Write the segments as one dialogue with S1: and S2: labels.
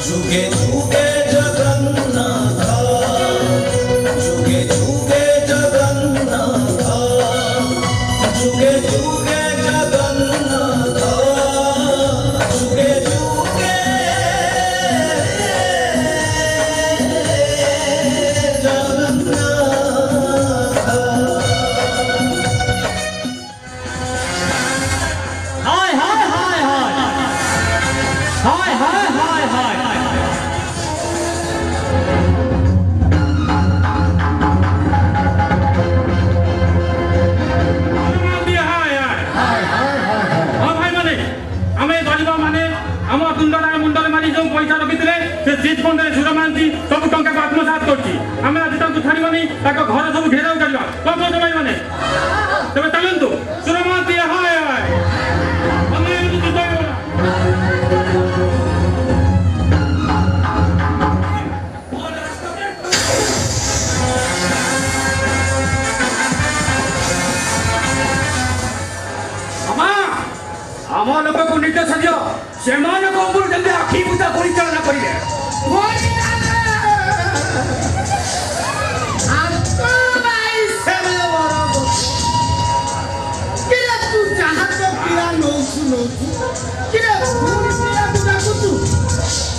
S1: जुगे जुगे जगन्नाथ जुगे जुगे जगन्नाथ जुगे जुगे जगन्नाथ जुगे जुगे
S2: सब टंका को आत्मसात करमें आज छाड़बनी घर सब घेराव करवा कौन कौन भाई मैंने तेज चलतु सुरमती हाय हाय आम लोक को निज सज से जल्दी आखि पूजा परिचालना करेंगे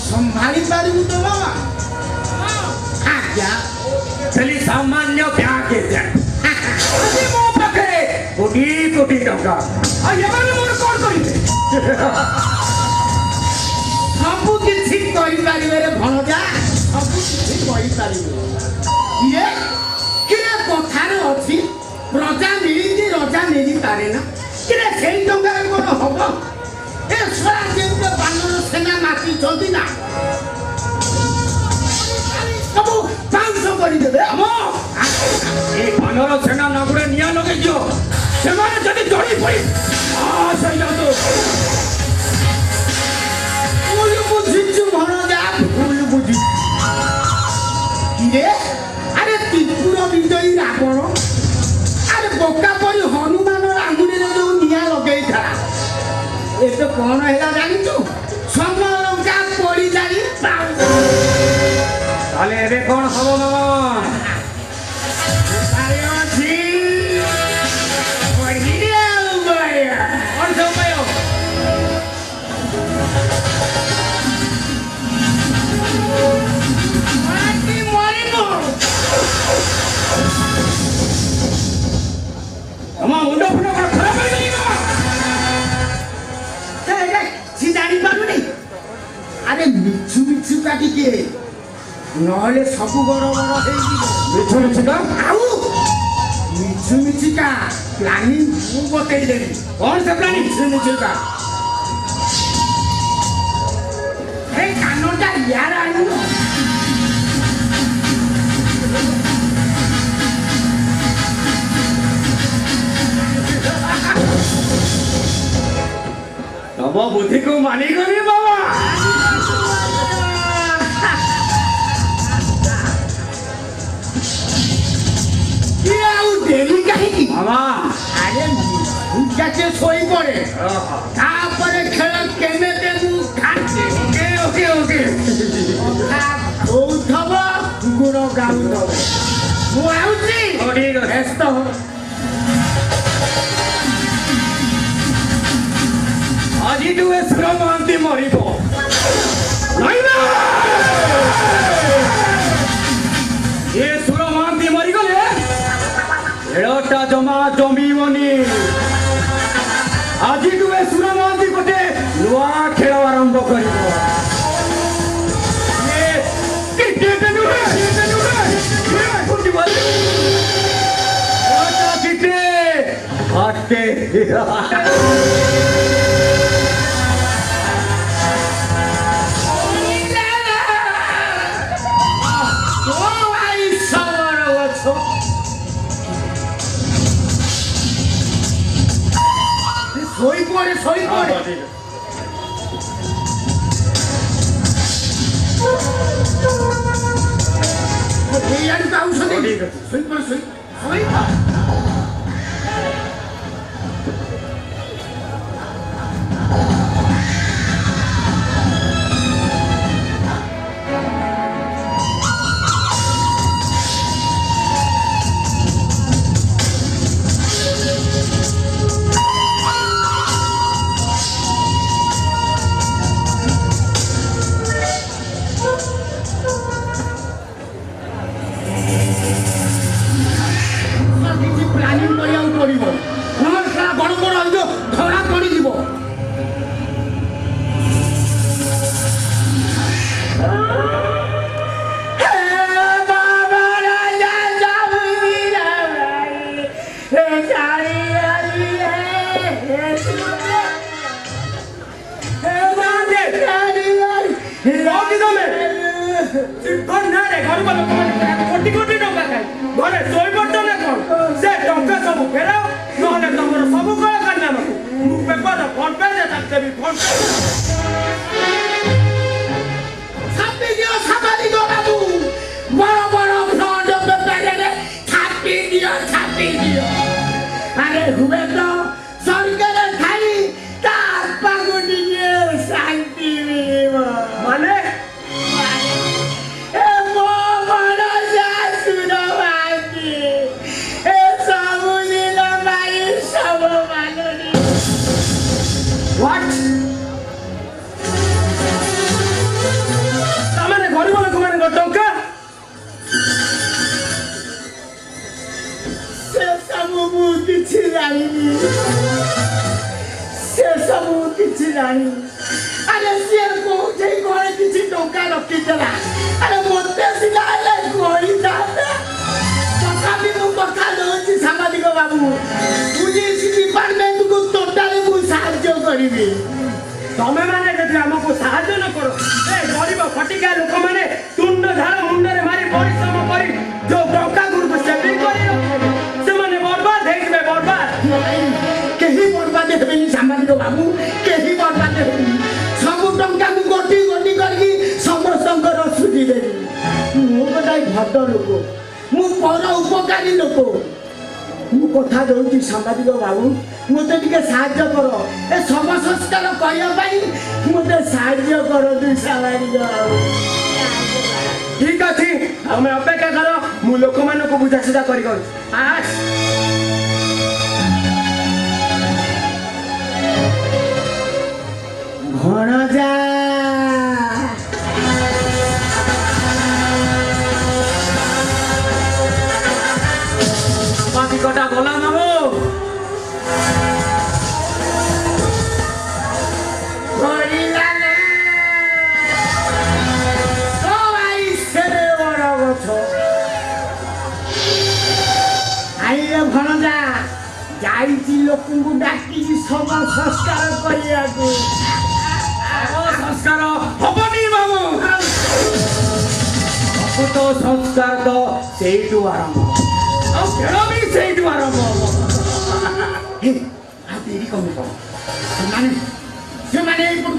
S3: संभाली पारू तो बाबा
S2: खाली सामान्य ब्याग मो पाखे कोटी कोटी टंका मोर कौन करेंगे
S3: सबू किसी कहीपर भणजा सबू किसी कहीपर ये किए कथार अच्छी प्रजा मिली रजा मिली पारे ना किए से टंकार कौन हम ए छुआ जो बानर सेना माति ना सब पाँच करदे
S2: आम ये बानर सेना नगुड़े निया लगे से जड़ी पड़ी
S3: भूल बुझीचु भणजा भूल बुझी किए अरे त्रिपुर विजयी रावण अरे बोका परी हनुमान आंगुरी जो निया लगे था ये तो कौन है जानू समय लंका पड़ी जाई
S2: ताले एबे कौन हबो मामा मुंडा फुटा खराब कर
S3: जानी पारुनी अरे मिछु मिछु काटी के नहले सबु बड़ बड़
S2: मिछु मिछुका
S3: आउ मिछु मिछुका प्लानिंग मु बतई देनी
S2: कौन से प्लानिंग
S3: मिछु मिछुका हे कानोटा यार आनु
S2: तब बुद्धि को मानी गई बाबा
S3: डेली कहीं
S2: बाबा
S3: अरे जाके सोई पड़े तापर खेल केमे देबू खाते
S2: ओके ओके ओके
S3: उठब गुण गाउथब मु आउची
S2: ठीक है
S3: व्यस्त हो
S2: आज तू सुर महांती मरिब नहीं ना ये सुर महांती मरीगले खेलटा जमा जमीबनी आज तू सुर महांती गोटे नुआ खेल आरंभ कर
S3: सोई पड़े
S2: कोटी कोटी टंका खाई घरे शोई पड़त ना कौन से टंका सब फेराओ नहले तुम सब कला करना मु पेपर फोन पे दे सकते भी फोन
S3: सामाजिक बाबू बड़ बड़ फ्रंट पेपर छापी दियो अरे हुए तो सरकार खाई तार पागुटी शांति मिलिब
S2: माने What? Tamane garibo lok mane gotonka?
S3: Se sabu kichi jani. Are se ko jei gore kichi tonka rakhi dela. Are motte silale gori data. Tatapi mu kotha dochi samadiko babu. Police department को totally mu sahaଯ୍ୟ करिबी.
S2: तमे माने जदि हमको साहाय्य न करो ए गरीब फटिका लोक माने तुंड झाड़ मुंडरे मारी परिश्रम करी जो टंका गुरु को सेविंग करी से माने बर्बाद हेइबे बर्बाद
S3: केही बर्बाद हेबेनी सामाजिक बाबू केही बर्बाद हेबेनी सब टंका मु गोटी करकी समस्तंकर सुधी देबी मु कदाई भद्र लोक मु पर उपकारी लोक मु कथा दउची सामाजिक बाबू मते टिके साहाय्य करो ए सब संस्कार कहियो पाई मते साहाय्य करो तू सामाजिक बाबू
S2: ठीक अछि हमें अपेक्षा करो मु लोक मान को बुझा सुझा करी कर आस
S3: भणजा
S2: बाकी कटा बोला मामू
S3: भणजा जाइची लोकଙ୍କୁ ଡାକିକି ସଭା ସଂସ୍କାର କରିବାକୁ
S2: संस्कार हबनी बाबू तो संस्कार तो सेठू आरंभ और खेल भी सेठू आरंभ
S3: हे आ देरी कम कर ସେମାନେ ଏଇ ପଡୁ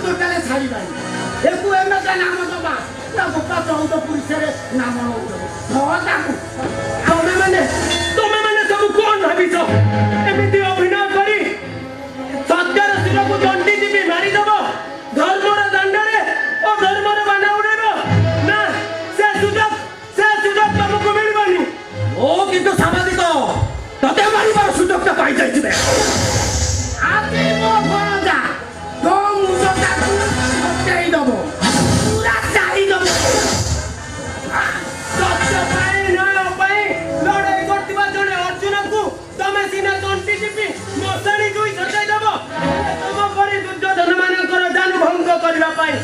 S3: ଟୋଟାଲି ଛାଡ଼ିବାନି ଏକୁ ଏମିତି ନାମ ଦବା ପୁରା ଗୋଟା 14 ପୁରୁଷରେ ନାମ ନଉଛ ତାକୁ
S2: ତମେ ମାନେ ସବୁ କଣ ଭାବିଛ ଏମିତି ଅଭିନୟ କରି ସତ୍ୟର ଶିରକୁ ଦଣ୍ଡି ଯିବି ମାରିଦବ ଧର୍ମର ଦାଣ୍ଡରେ ଓ ଧର୍ମର ବାନା ଉଡେଇବ ନା ସେ ସୁଯୋଗ ତମକୁ ମିଳିବନି ଓ କିନ୍ତୁ ସାମ୍ବାଦିକ ତତେ ମାରିବାର ସୁଯୋଗଟା ପାଇଯାଇଥିବେ
S3: ଆଜି ମୋ ଭଣଜା ତୋ ମୁଣ୍ଡଟାକୁ ହଟେଇ ଦବ ପୁରା ଚାହି ଦବ
S2: ସତ୍ୟ ପାଇଁ ନ୍ୟାୟ ପାଇଁ ଲଢ଼େଇ କରୁଥିବା ଜଣେ ଅର୍ଜୁନକୁ ତମେ ସିନା ତଣ୍ଟି ଟିପି ମଶାଣି ଦୁଇ ସଜାଇ ଦବ ତମ ପରି ଦୁର୍ଯ୍ୟୋଧନ ମାନଙ୍କର ଜାନୁଭଙ୍ଗ କରିବା ପାଇଁ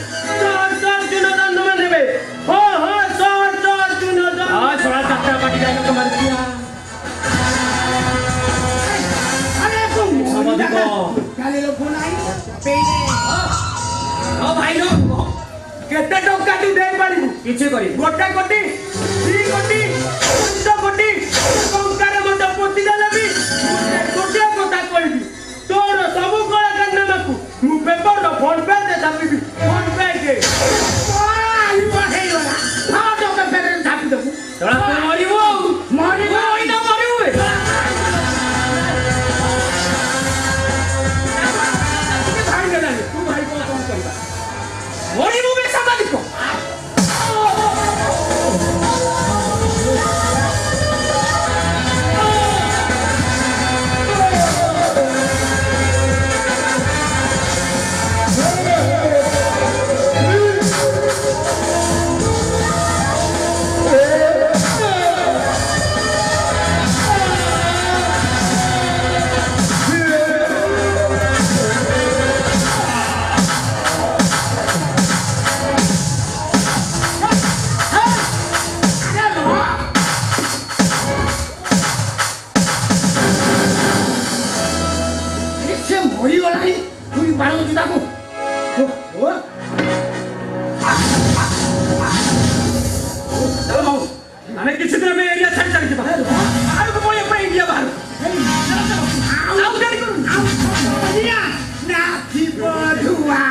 S2: ଅର୍ଜୁନ ଦଣ୍ଡମାନ ନେବେ ହଁ ଅର୍ଜୁନ ଛଡ଼ା ଚାରିଟା ପାଟି ଯାଇ ତମର
S3: ଆରେ ତୁ
S2: ସାମ୍ବାଦିକ।
S3: କାଲି ଲୋକ ନାହିଁ ପେଇଦେ
S2: ଭାଇ କେତେ ଟଙ୍କା ତୁ ଦେଇପାରିବୁ କିଛି କରି 1 କୋଟି 2 କୋଟି 5 କୋଟି ଟଙ୍କାରେ ମଧ୍ୟ ପୋତି ଦେଲେ ବି ଗୋଟିଏ କଥା କହିବି ତୋର ସବୁ କଳାକାରନାମାକୁ ମୁଁ ପେପରର ଫ୍ରଣ୍ଟ ପେଜରେ ଛାପିବି ଫ୍ରଣ୍ଟ ପେଜରେ
S3: ହେଇଗଲା ହଁ ଟଙ୍କା ପେପରରେ ଛାପି ଦେବୁ
S2: ମରିବୁ ଏଇଟା ମରିବୁ ଭାଇ ନେଲାନି ତୁ ଭାଇ କଣ କରିବା ମରିବୁ ବେ ସାମ୍ବାଦିକ
S3: ସେ ମରିଗଲାଣି ତୁଇ ବାଡ଼ଉଛୁ ତାକୁ
S2: ଆମେ କିଛି ଦିନ ପାଇଁ ଏରିଆ ଛାଡ଼ି ଚାଲିଯିବା ବାହାରକୁ ପଳେଇବା ପାଇଁ ଇଣ୍ଡିଆ ବାହାରକୁ ଆଉ ଜାଣି କରୁନି
S3: ନାଥିବ ଧୁଆ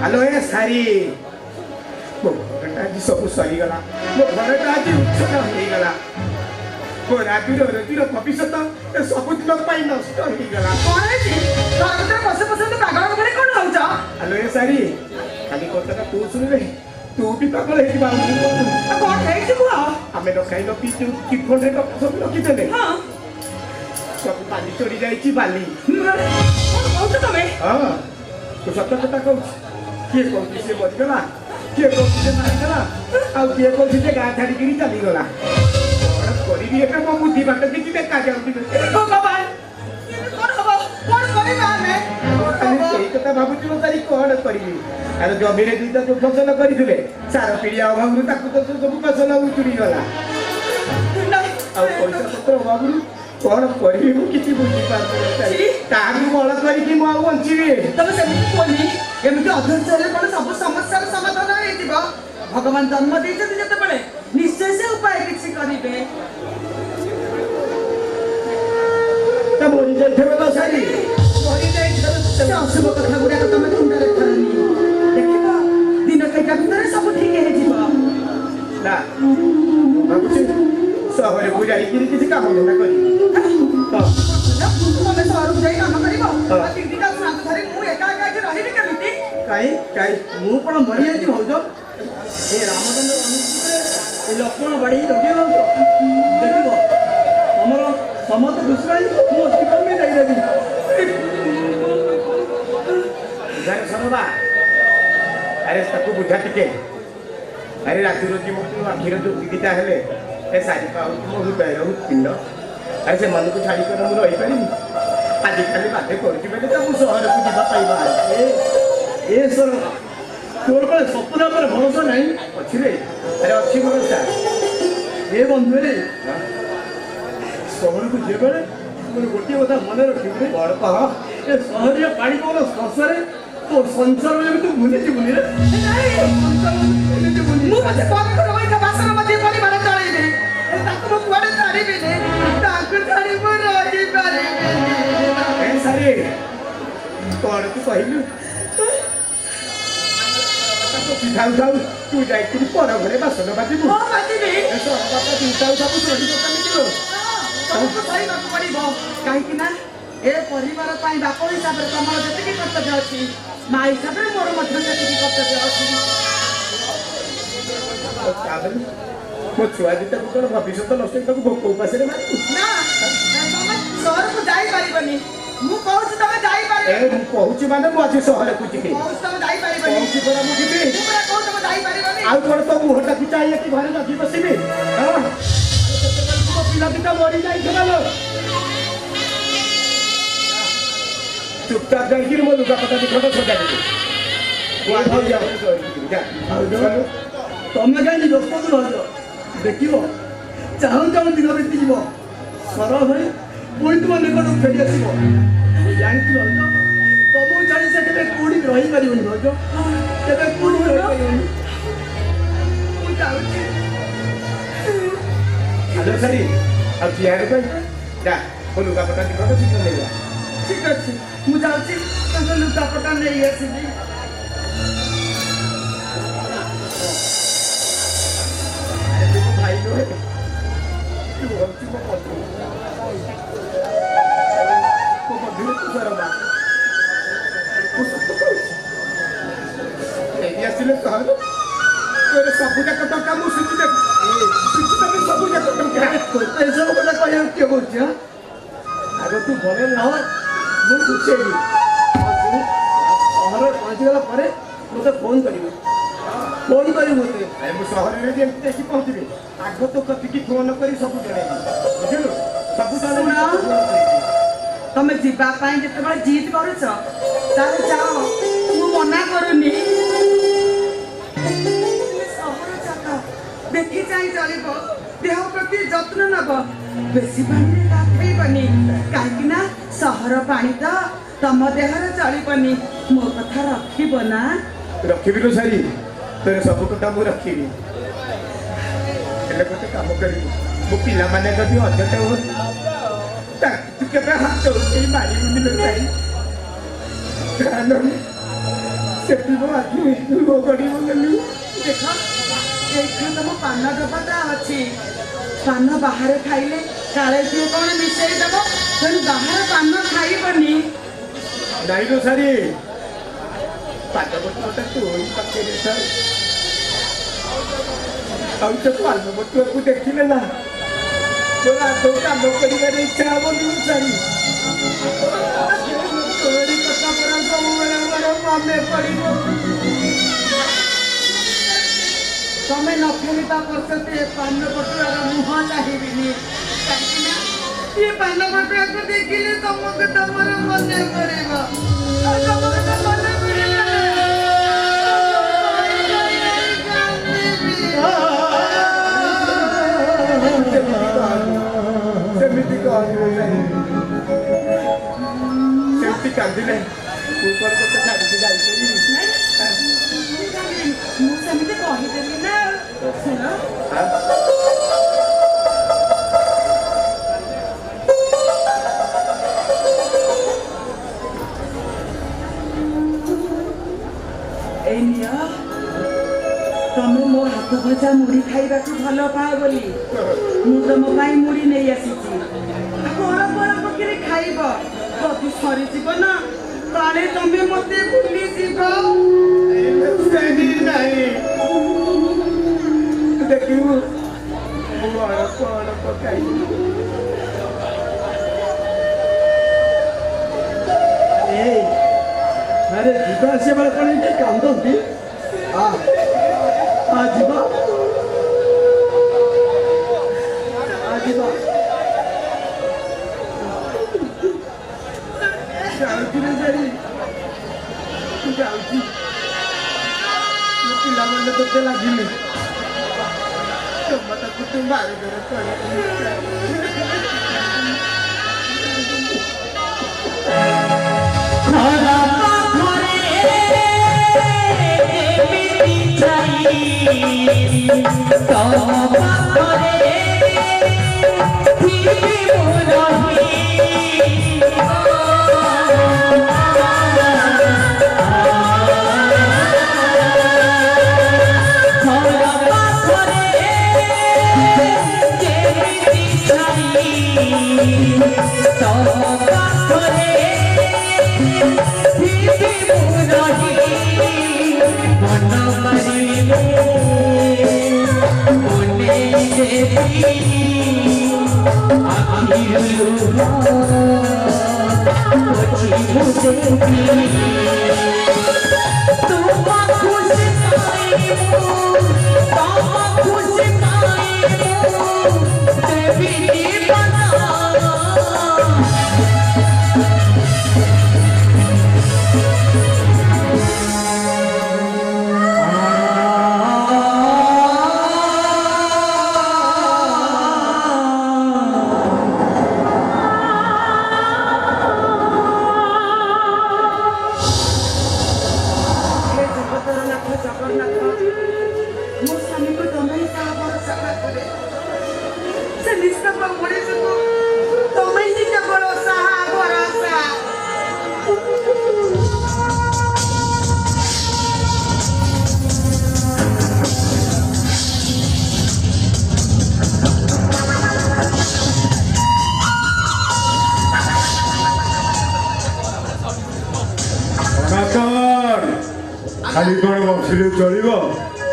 S4: ହ୍ୟାଲୋ ଏ ସାରି ମୋ ଘରଟା ଆଜି ସବୁ ସରିଗଲା ମୋ ଘରଟା ଆଜି ଉଚ୍ଛେଦ ହେଇଗଲା ମୋ ରାଜୁର ରୋଜିର ଭବିଷ୍ୟତ ଏ ସବୁଦିନ ପାଇଁ ନଷ୍ଟ ହେଇଗଲା ହ୍ୟାଲୋ ଏ ସାରି ଖାଲି କଥାଟା ତୁ ଶୁଣିବେ ତୁ ବି ପାଗଳ ହେଇଯିବା ଆମେ ରଖାଇ ରଖି ଯୋଉ ଚିଫନରେ ସବୁ ରଖିଥିଲେ ସବୁ ବାଲି ଚୋରି ଯାଇଛି ବାଲି ହଁ ତୁ ସତ କଥା କହୁଛି କିଏ କହୁଛି ସେ ମରିଗଲା କିଏ କହୁଛି ସେ ମାରିଗଲା ଆଉ କିଏ କହୁଛି ସେ ଗାଁ ଛାଡ଼ିକିରି ଚାଲିଗଲା କଣ କରିବି ଏବେ ମୋ ବୁଦ୍ଧି ବାଟ କିଛି ଦେଖାଯାଉଛି ସେଇ କଥା ଭାବୁଛି ମୋ ତାରି କଣ କରିବି ଆରେ ଜମିରେ ଦୁଇଟା ଯୋଉ ଫସଲ କରିଥିଲେ ସାର ପିଡ଼ିଆ ଅଭାବରୁ ତାକୁ ତ ସବୁ ଫସଲ ଉତୁରିଗଲା ଆଉ ପଇସା ପତ୍ର ଅଭାବରୁ କଣ କରିବି ମୁଁ କିଛି ବୁଝିପାରୁନି ତାହାକୁ ବଳ କରିକି ମୁଁ ଆଉ ବଞ୍ଚିବି
S5: ତମେ ସେମିତି କୁହନି ଏମିତି ଅଧୈର୍ଯ୍ୟ ହେଲେ କଣ ସବୁ ସମସ୍ୟାର ସମାଧାନ ହେଇଯିବ ଭଗବାନ ଜନ୍ମ ଦେଇଛନ୍ତି ଯେତେବେଳେ ନିଶ୍ଚୟ ସେ ଉପାୟ କିଛି କରିବେ
S4: ମରିଯାଇଥିବେ ତ ସାରି
S5: ସେ ଅଶୁଭ କଥା ଗୁଡାକ ତମେ ମୁଣ୍ଡରେ ଧରନି ଦେଖିବ ଦିନ କେଇଟା ଭିତରେ ସବୁ ଠିକ ହେଇଯିବ
S4: ନା ମୁଁ ଭାବୁଛି ସହରକୁ ଯାଇକିରି କିଛି କାମ ଧନ୍ଦା କରିବି
S5: ତମେ ସହରକୁ ଯାଇ କାମ କରିବ ତିନିଟା ଛୁଆଙ୍କୁ ଧରି ମୁଁ ଏକା ଏକା ଏଠି ରହିବି କେମିତି
S4: କାଇଁ ମୁଁ କଣ ମରିଯାଇଛି ଭାଉଜ ଏ ରାମଚନ୍ଦ୍ର ଅନୁଷ୍ଠିତରେ ଏ ଲକ୍ଷ୍ମଣ ବାଡ଼ି ଲଗେଇ ଭାଉଜ ଦେଖିବ ତମର ସମସ୍ତ ଦୁଶ୍ମନୀ ମୁଁ ଅତିକ୍ରମେ ଦେଇଦେବି ସରବା ଆରେ ତାକୁ ବୁଝା ଟିକେ ଆରେ ରାତିର ମୋ ଆଖିର ଯୋଉ ଦିଦିଟା ହେଲେ ଏ ଶାଢ଼ୀ ପାଉଛି ମୋ ହୃଦୟର ହୃତ୍ପିଣ୍ଡ ଆରେ ସେମାନଙ୍କୁ ଛାଡ଼ିକରି ମୁଁ ରହିପାରିବି ଆଜିକାଲି ବାଧ୍ୟ କରୁଛି ବୋଲି ତ ମୁଁ ସହରକୁ ଯିବା ପାଇଁ ବାହାରିଛି ଏ ସରବା ତୋର କ'ଣ ସ୍ୱପ୍ନ ଉପରେ ଭରସା ନାହିଁ ଅଛି ରେ ଆରେ ଅଛି ଭରସା ଏ ବନ୍ଧୁ ରେ ସହରକୁ ଯିବାବେଳେ ମୋର ଗୋଟିଏ କଥା ମନେ ରଖିବି ବଡ଼ କହ ଏ ସହରୀୟ ପାଣି ପବନ ସ୍ପର୍ଶରେ ତୋ ସଂସାର ଯେମିତି ଭୁଲିଯିବୁନି ରେ
S5: ମୁଁ ପଛେ ବାସନ ମଧ୍ୟ ପରିବାର ଚଳେଇବି ତାକୁ ମୁଁ କୁଆଡ଼େ ଛାଡ଼ିବିନି ତାକୁ ଛାଡ଼ି ମୁଁ
S4: କହିଲୁ ଥାଉ ଥାଉ ତୁ ଯାଇକିରି ପର ଘରେ ବାସନ ବାଜିବୁ
S5: ହଁ ବାଜିବି
S4: ବାପା ଚିନ୍ତାଉ ସବୁ ଚଢି ଦୋକାନ ଯିବ
S5: ତମକୁ ସହିବାକୁ ପଡିବ କାହିଁକି ନା ଏ ପରିବାର ପାଇଁ ବାପ ହିସାବରେ ତମର ଯେତିକି କର୍ତ୍ତବ୍ୟ ଅଛି ମା ହିସାବରେ ମୋର ମଧ୍ୟ ସେତିକି କର୍ତ୍ତବ୍ୟ ଅଛି
S4: ତାହେଲେ ମୋ ଛୁଆ ଦିଟାକୁ କଣ ଭବିଷ୍ୟତ ନଷ୍ଟ ତାକୁ ଭୋକ ଉପାସରେ ମାରିବୁ
S5: ନା ତମେ ସହରକୁ ଯାଇପାରିବନି ମୁଁ କହୁଛି ତମେ ଯାଇପାରିବନି
S4: ମୁଁ କହୁଛି ମାନେ ମୁଁ ଆଜି ସହରକୁ ଯିବି
S5: କହୁଛି ତମେ ଯାଇପାରିବନି
S4: କହୁଛି ପରା ମୁଁ ଯିବି
S5: ମୁଁ ପରା କହୁଛି ତମେ ଯାଇପାରିବନି
S4: ଆଉ କଣ ତୋ ମୁହଁଟାକୁ ଚାହିଁଲେ କି ଘରେ ଜଗି ବସିବି ମୋ ପିଲା ଦିଟା ମରି ଯାଇଥିଲା ଲୋ ଚୁପଚାପ ଯାଇକିରି ମୋ ଲୁଗାପଟା ଦି ଖଣ୍ଡ ସଜାଡ଼ିବି
S2: ତମେ କାହିଁକି ବ୍ୟସ୍ତ ରହିଛ ଦେଖିବ ଚାହୁଁ ଚାହୁଁ ଦିନ ବିତିଯିବ ସରଳ ଭାଇ ପୁଣି ତୁମ ନିକଟକୁ ଫେରି ଆସିବ ଜାଣିକି ରହିଛ ତମକୁ ଛାଡ଼ି ସେ କେବେ କୋଉଠି ରହିପାରିବନି ଭାଉଜ କେବେ କୋଉଠି ରହିପାରିବନି
S5: ମୁଁ ଯାଉଛି
S4: ଆଲୋ ସାରି ଆଉ ଚିଆର ପାଇଁ ଯା ମୋ ଲୁଗାପଟା ଦି ଖଣ୍ଡ ଶୀଘ୍ର ନେଇଯା
S5: ଠିକ ଅଛି ମୁଁ ଯାଉଛି ତାଙ୍କ ଲୁଗାପଟା ନେଇ ଆସିବି
S4: ଭାଇ ନୁହେଁ ତୁ ହଉଛି ମୋ ବନ୍ଧୁ ମୋ ବନ୍ଧୁରେ ତୁଷାର ମା ଏଠି ଆସିଲେ ସହର ତୋର ସବୁ ଯାକ ଟଙ୍କା ମୁଁ ସୁଝି ଦେବି ତମେ ସବୁ ଯାକ ଟଙ୍କା
S2: ଏସବୁ କଥା କହିବାକୁ କିଏ କହୁଛି ଆଗ ତୁ ଭଲ ନ ମୁଁ ବୁଝେଇବି ସହର ପହଞ୍ଚିଗଲା ପରେ ମୋତେ ଫୋନ୍ କରିବି ମୋତେ
S4: ମୁଁ ସହରରେ ଯେମିତି ଦେଖି ପହଞ୍ଚିବି ଆଗ ତ କତିକି ଫୋନ କରି ସବୁ ଜଣେଇବି ବୁଝିଲୁ ସବୁ ଜଣେଇବି
S5: ତମେ ଯିବା ପାଇଁ ଯେତେବେଳେ ଜିଦ୍ କରୁଛ ତାହେଲେ ଯାଅ ମୁଁ ମନା କରୁନି ସହର ଯାକ ଦେଖି ଚାହିଁ ଚଳିବ ଦେହ ପ୍ରତି ଯତ୍ନ ନେବ ବେଶୀ ପାଣିରେ ଗାଧେଇବନି କାହିଁକି ନା ସହର ପାଣି ତ ତମ ଦେହରେ ଚଳିବନି ମୋ କଥା ରଖିବ ନା
S4: ରଖିବି ଲୋ ସାରି ତୋର ସବୁ କଥା ମୁଁ ରଖିବି ହେଲେ ଗୋଟେ କାମ କରିବି ମୋ ପିଲାମାନେ ଯଦି ଅଯଥା ହୁଅନ୍ତି ତୁ କେବେ ହାତ ଉଠେଇ ମାରିବୁନି ଲୋ ସାରି ସେଠି ମୋ ଆଖି ଲୁହ ଗଡ଼ିବ ଗଲୁ
S5: ଦେଖ ଏଇଠି ତମ ପାନ ଡବାଟା ଅଛି ପାନ ବାହାରେ ଖାଇଲେ କାଳେ କିଏ କଣ ମିଶେଇ ଦେବ ତେଣୁ ବାହାର ପାନ ଖାଇବନି
S4: ନାଇଁ ଲୋ ସାରି ପାନ ବୋତଲଟା ତୋରି ପାଖରେ ଥାଏ ଆଉ ସେ ପାନ ବୋତଲକୁ ଦେଖିଲେ ନା ମୋର ଆଦৌ କାମ କରିବାର ଇଚ୍ଛା ହବନି ଲୋ ସାରି ତୋରି କଥା ପରା ସବୁବେଳେ ମୋର ମନେ ପଡ଼ିବ
S5: ତମେ ନ ଫେରିବା ପର୍ଯ୍ୟନ୍ତ ଏ ପାନ ପଟୁଆର ମୁହଁ ଚାହିଁବିନି କାହିଁକି ନା ଏ ପାନ ପଟୁଆକୁ ଦେଖିଲେ ତମକୁ ତମର ମନେ ପଡ଼ିବ ତମକୁ ତ ମନେ
S4: ସେମିତି କାନ୍ଦିଲେ ମୁଁ କୁଆଡ଼େ ତୋତେ ଛାଡ଼ିକି ଯାଇପାରିବି
S5: ମୁଁ ସେମିତି କହିଦେଲି ନା ଶୁଣ ଏଇ ନିଅ ତମେ ମୋ ହାତ ଭଜା ମୁଢ଼ି ଖାଇବାକୁ ଭଲ ପାଅ ବୋଲି ମୁଁ ତମ ପାଇଁ ମୁଢ଼ି ନେଇ ଆସିଛି ଅଳ୍ପ ପକେରେ ଖାଇବ ଯଦି ସରିଯିବ ନା କାଳେ ତମେ ମତେ ଭୁଲିଯିବ
S4: ଦେଖିବୁ ମୁଁ ଅଳ୍ପ ଖାଇବି
S2: ଆରେ ଯିବା ଆସିବା ବେଳେ କଣ ଟିକେ କାନ୍ଦନ୍ତି ଯିବା ଯିବା
S4: ଯାଉଛି ମୋ ପିଲାମାନେ ତୋତେ ଲାଗିଲେ ତମଟାକୁ ତୁ ବାରିଦରେ
S6: खाली कौन बसिले चलो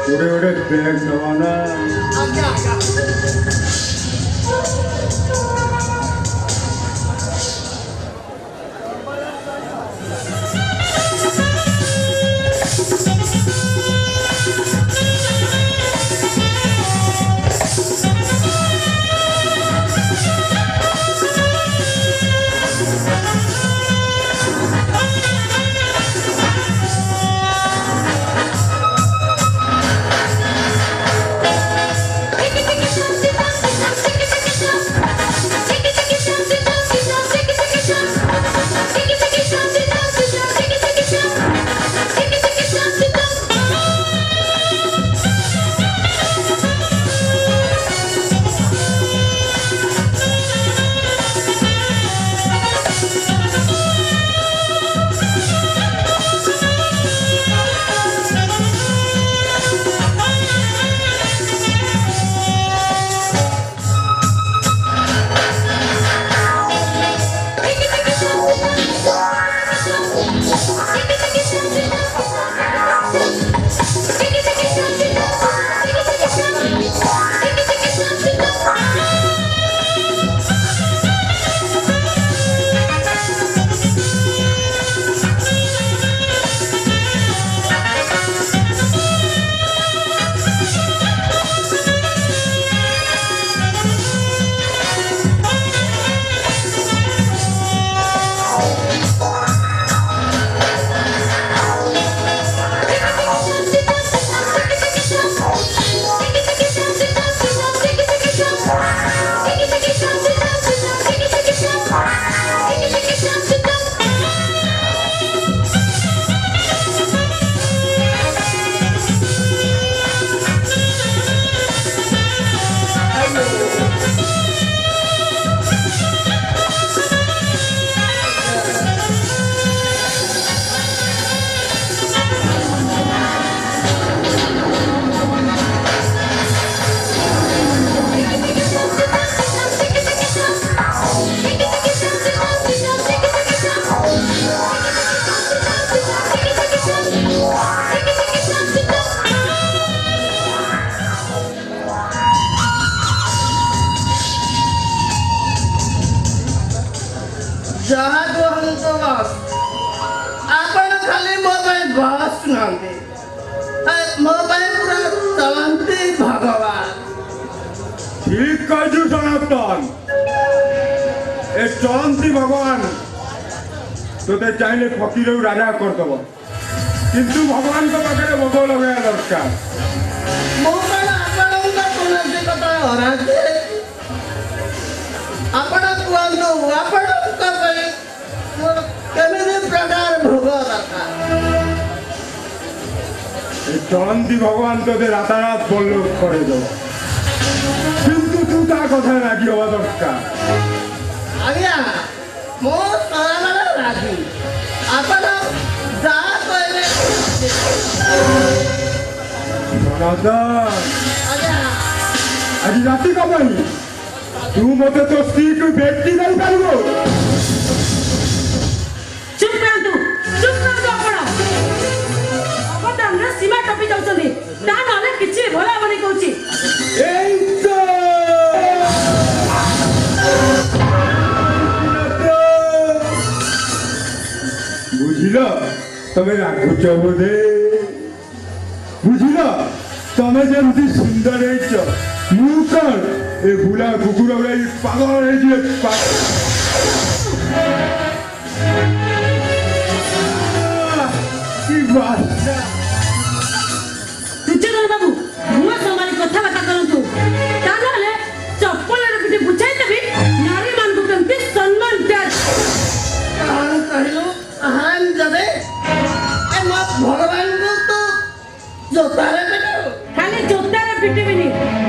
S6: गोटे गोटे बैग दबाना
S3: जहाँ तो हम तो बस आपण खाली मोबाइल बस नांदे मोबाइल पूरा चलते भगवान
S6: ठीक कहू सनातन ए चलती भगवान तोते चाहे फकीर राजा करदेव किंतु भगवान को पाखे भोग लगे दरकार
S3: मोबाइल आपण कौन कथा हराते आपण कहतु आपण केमिति प्रकार भोग दरकार
S6: चलती भगवान तोते रातारात बोल करे किंतु तू ता कथा राजी हवा दरकार
S3: आज्ञा मो सारा राजी आपण जा कहले
S6: सनातन
S3: आज्ञा
S6: आज राति कमाई तू मते तो सीट भेटी नहीं पारिबो
S2: चुप कर आपण अबदान सीमा टपी जाउछनी ता नले किछि भला बनी कहूची
S6: ए तो ତମେ ରାଗୁଛ ବୋଧେ ବୁଝିଲ ତମେ ଯେମିତି ସୁନ୍ଦର ହେଇଛ ମୁଁ କଣ ଏ ବୁଢା କୁକୁର ଗୁଡା ପାଗଳ ହେଇଯିବେ କି ବାସ୍ନା
S7: ଦୁର୍ଯ୍ୟୋଧନ ବାବୁ ମୁହଁ ସମ୍ଭାଳି କଥାବାର୍ତ୍ତା କରନ୍ତୁ ତା ନହେଲେ ଚପଲରେ କିଛି ବୁଝାଇଦେବି ନାରୀମାନଙ୍କୁ କେମିତି ସମ୍ମାନ ଦିଆଯାଏ
S3: କଣ କହିଲୁ ଆହାନ ଦେବେ ଏ ମୋ ଭଗବାନଙ୍କୁ ତୁ ଜୋତାରେ ପିଟିବୁ
S7: ଖାଲି ଜୋତାରେ ପିଟିବିନି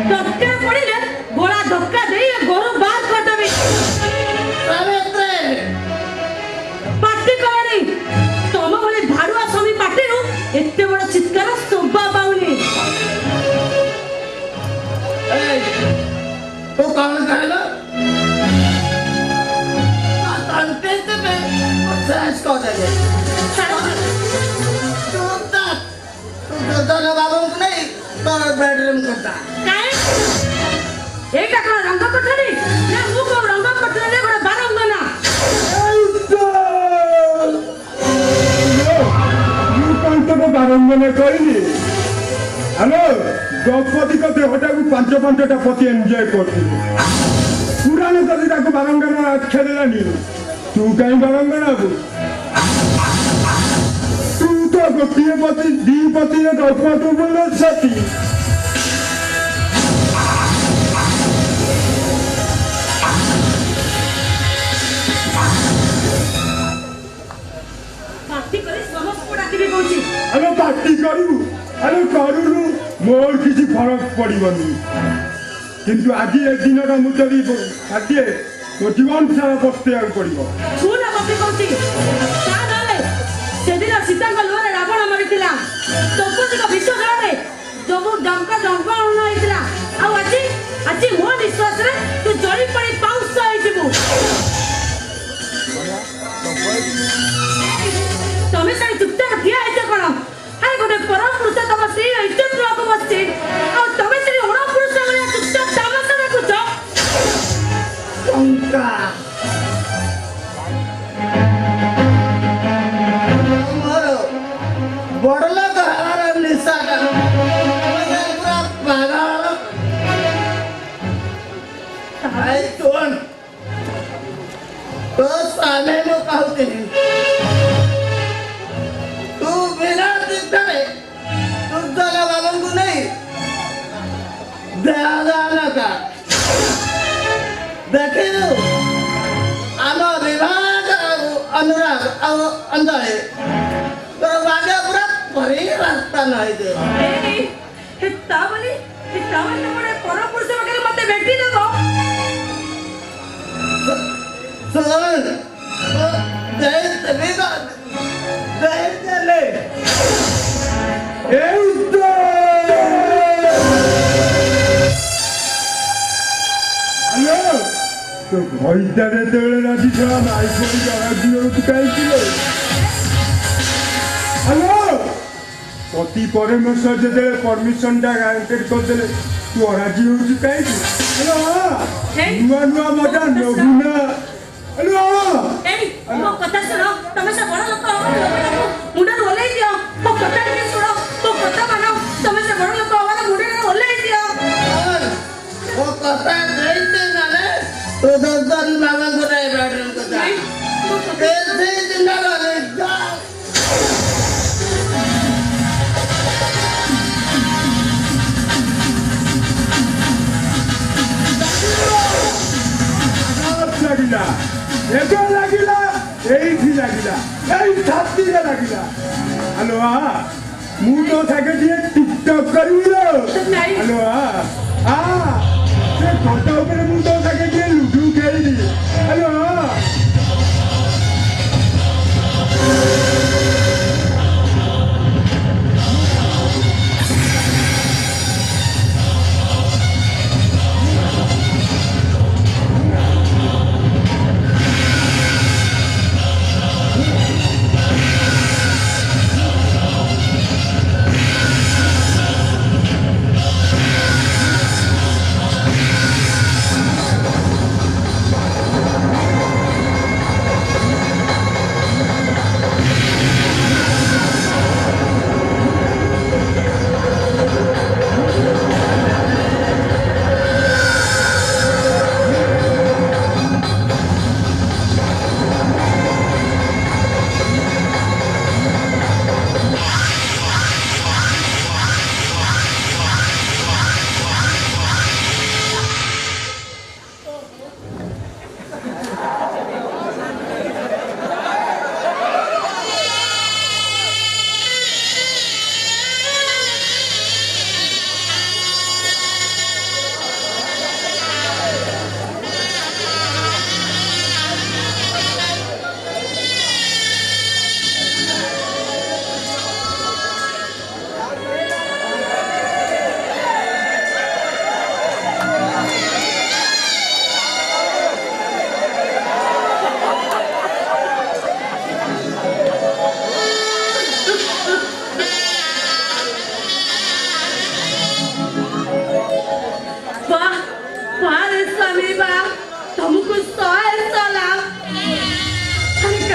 S7: ଦରକାର ପଡ଼ିଲେ ଗୋଳା ଧକ୍କା ଦେଇ ଏ ଘରୁ ବାହାର କରିଦେବି
S3: ସାବିତ୍ରୀ
S7: ପାଟି କରନି ତମ ଭଳି ଭାଡୁଆ ସ୍ୱାମୀ ପାଟିରୁ ଏତେ ବଡ଼ ଚିତ୍କାର ଶୋଭା ପାଉନି
S3: ଏଇ ତୁ କଣ କହିଲୁ ତଣ୍ଟି ଦେବେ ଶେଷ କରିଦେବେ ତୁ ଯୋଧନ ବାବୁଙ୍କୁ ନେଇ ତୋର ବେଡରୁମ୍ କଥା
S7: କାଇଁ ଏଇଟା କଣ ରଙ୍ଗ କୋଠରୀ ନା ମୁଁ କୋଉ ରଙ୍ଗ କୋଠରୀରେ ଗୋଟେ ବାରଙ୍ଗନା
S6: ମୁଁ କଣ ତମ ବାରଙ୍ଗନା କହିଲି ହ୍ୟାଲୋ ଦ୍ରୌପଦୀଙ୍କ ଦେହଟାକୁ ପାଞ୍ଚଟା ପତି ଏନ୍ଜୟ କରୁଥିଲି ପୁରାଣ ଯଦି ତାକୁ ବାରଙ୍ଗନା ଆଖ୍ୟା ଦେଲାନି ତୁ କାହିଁ ବାରଙ୍ଗନା ହବୁ ତୁ ତ ଗୋଟିଏ ପତି ଦି ପତିରେ ଦ୍ରୌପଦୀ ବୋଲ ସତୀ
S7: ପାଟି କରି ସମସ୍ତଙ୍କୁ ଡାକିବି କହୁଛି
S6: ଆମେ ପାର୍ଟି କରିବୁ ଆମେ କରୁନୁ ମୋର କିଛି ଫରକ ପଡିବନି କିନ୍ତୁ ଆଜି ଏ ଦିନଟା ମୁଁ ଯଦି ଖାଦ୍ୟ ମୋ ଜୀବନ ସାରା ବସ୍ତେଇବାକୁ ପଡିବ
S7: ଶୁଣ ପାଟି କହୁଛି ତା ନହେଲେ ସେଦିନ ସୀତାଙ୍କ ଲୁହରେ ରାବଣ ମରିଥିଲା ଦ୍ରୌପଦୀଙ୍କ ବିଶ୍ୱଜଳରେ ଯୋଗୁ ଡଙ୍କା ଜଙ୍ଗଲ ହେଇଥିଲା ଆଉ ଆଜି ଆଜି ମୋ ନିଶ୍ୱାସରେ ତୁ ଜଳି ପଡ଼ି ପାଉଁଶ ହେଇଯିବୁ ତମେ ସାଇ ଚୁପଚାପ ଠିଆ ହେଇଛ କଣ ଆରେ ଗୋଟେ ପରମ ପୁରୁଷ ତମ ସ୍ତ୍ରୀ ଇଜ୍ଜତ ନେବାକୁ ବସିଛି ଆଉ ତମେ ସେଇ ଅଣ ପୁରୁଷ ଭଳିଆ ଚୁପଚାପ ତାମାସା ଦେଖୁଛ
S3: ଟଙ୍କା ମୋର ବଡ଼ ଲୋକ ହେବାର ନିଶାଟା ମାନେ ପୁରା ପାଗଳ ଭାଇ ଶୁଣ ତୋ ସ୍ୱାମୀ ମୁଁ କହୁଥିଲି ତୁ ବିନା ଚିନ୍ତାରେ ଦୁର୍ଜନ ବାବୁଙ୍କୁ ନେଇ ଦେହଦାନ କର ଦେଖିଲୁ ଆମ ବିଭାଗ ଆଉ ଅନୁରାଗ ଆଉ ଅଞ୍ଜଳି ତୋର ଭାଗ୍ୟ ପୁରା ପରିବର୍ତ୍ତନ ହେଇଯିବ
S7: ତା ବୋଲି ତମେ ପରମ ପୁରୁଷ ପାଖରେ ମତେ ଭେଟି ଦେବ
S3: ଶୁଣ ଦେଇଦେବି ଦେଇଦେଲେ
S6: এই তো হ্যালো তো ভয়টারে দৌড়ে রাখিছিলাম আইফোন জড়াজিও কাইছিল হ্যালো পতি পরমেশ্বর যেতেବେଳେ ପରମିଶନଟା ଗ୍ରାଣ୍ଟେଡ୍ କରିଦେଲେ ତୁ ଅରାଜି ହଉଛୁ କାହିଁକି ହ୍ୟାଲୋ ନୂଆ ନୂଆ ମଜା ନେବୁ ନା ହ୍ୟାଲୋ
S7: ଏଇ ମୋ କଥା ଶୁଣ ତମେ ସେ ବଡ଼ ଲୋକ ଲୋକଟାକୁ ମୁଣ୍ଡରୁ ଓହ୍ଲେଇ ଦିଅ ମୋ କଥା ଟିକେ ଶୁଣ ମୋ କଥା ମାନ ତମେ ସେ ବଡ଼ ଲୋକ ହବାର ମୁଣ୍ଡରୁ ଓହ୍ଲେଇ ଦିଅ
S3: ମୋ କଥା ଦେଇତେ ମାନେ ତୁ ଦର୍ଜନ ବାବାଙ୍କୁ ନେଇ ବେଡରୁମ୍ କଥା ଏତେ ଦିନ ଗଲେ
S6: লাগিলা ଏବେ ଲାଗିଲା ଏଇଠି ଲାଗିଲା ଏଇ ଛାତିରେ ଲାଗିଲା ହ୍ୟାଲୋ ମୁଁ ତ ସାଙ୍ଗେ ଟିକେ ଟିକଟକ୍ କରିବି ହ୍ୟାଲୋ ସେ ଖଟ ଉପରେ ମୁଁ ତ ସାଙ୍ଗେ ଟିକେ ଲୁଡୁ ଖେଳିବି ହ୍ୟାଲୋ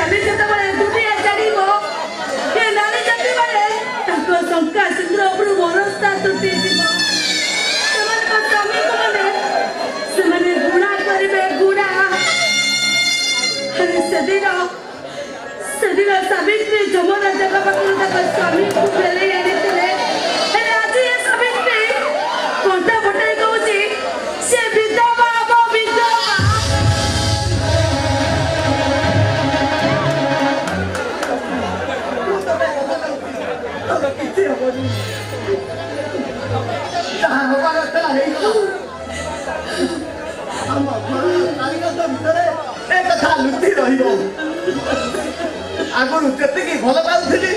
S7: ସ୍ୱାମୀ ଯେତେବେଳେ ଦୁନିଆ ଛାଡ଼ିବ ଏ ନାରୀ ଜାତି ମାନେ ତାଙ୍କ ଟଙ୍କା ସିନ୍ଦୁର ଉପରୁ ଭରସା ତୁଟିଯିବ। ସେମାନଙ୍କ ସ୍ୱାମୀଙ୍କୁ ମାନେ ସେମାନେ ଗୁଣା କରିବେ ଗୁଣା। ସେଦିନ ସାବିତ୍ରୀ ଯମୁନା ଜଗ ପାଖରୁ ତାଙ୍କ ସ୍ୱାମୀଙ୍କୁ ଫେରେଇ ଆଣିଥିଲେ। ହେଲେ ଆଜି ଏ ସାବିତ୍ରୀ କଣ୍ଟା ଫଟେଇ କହୁଛି ସେ ବିଧବା ହବ ବିଧବା।
S3: କିଛି ହବନି ଯାହା ହବାର ଥିଲା ହେଇଗଲା। ଆମ ନାରୀଗତ ଭିତରେ ଏ କଥା ଲୁଚି ରହିବ। ଆଗରୁ ଯେତିକି ଭଲ ପାଉଥିଲି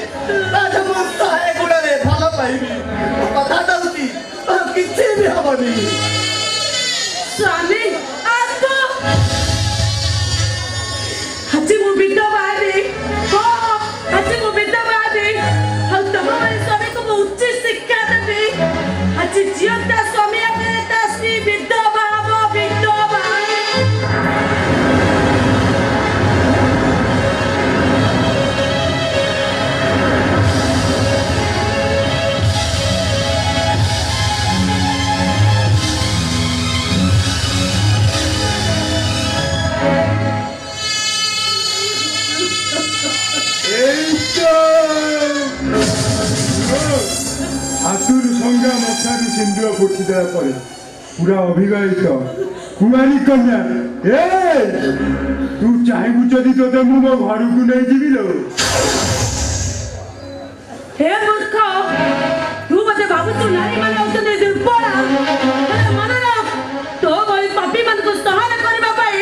S3: ତାଠୁ ମୁଁ 100 ଗୁଣରେ ଭଲ ପାଇବି। କଥା ଦଉଛି କିଛି ବି ହବନି।
S7: ସ୍ୱାମୀ ଆଜି ମୁଁ ବିଧବା ହେବି। ଆଜି ମୁଁ ବିଧବା ହେବି। ଆଉ ତମ ଭଳି ସ୍ୱାମୀକୁ ମୁଁ ଉଚ୍ଚ ଶିକ୍ଷା ଦେବି। ଆଜି ଝିଅଟା ସ୍ୱାମୀ ଆଗରେ ତା ସ୍ତ୍ରୀ ବିଧବା ହବ ବିଧବା।
S6: ହାତରୁ ସଙ୍ଗା ମଥାରୁ ସିନ୍ଦୁର ଫୁଟି ଦେବା ପରେ ପୁରା ଅବିବାହିତ କୁମାରୀ କନ୍ୟା ତୁ ଚାହିଁବୁ ଯଦି ତୋତେ ମୁଁ ମୋ ଘରକୁ ନେଇଯିବି ଲୋ।
S7: हे मूर्ख तू मते भाबुଛୁ ନାରୀ ମାନେ ହଉଛନ୍ତି ଦୁର୍ବଳ। ମନେ ରଖ ତୋ ଭଳି ପାପୀ ମାନଙ୍କୁ ସହନ କରିବା ପାଇଁ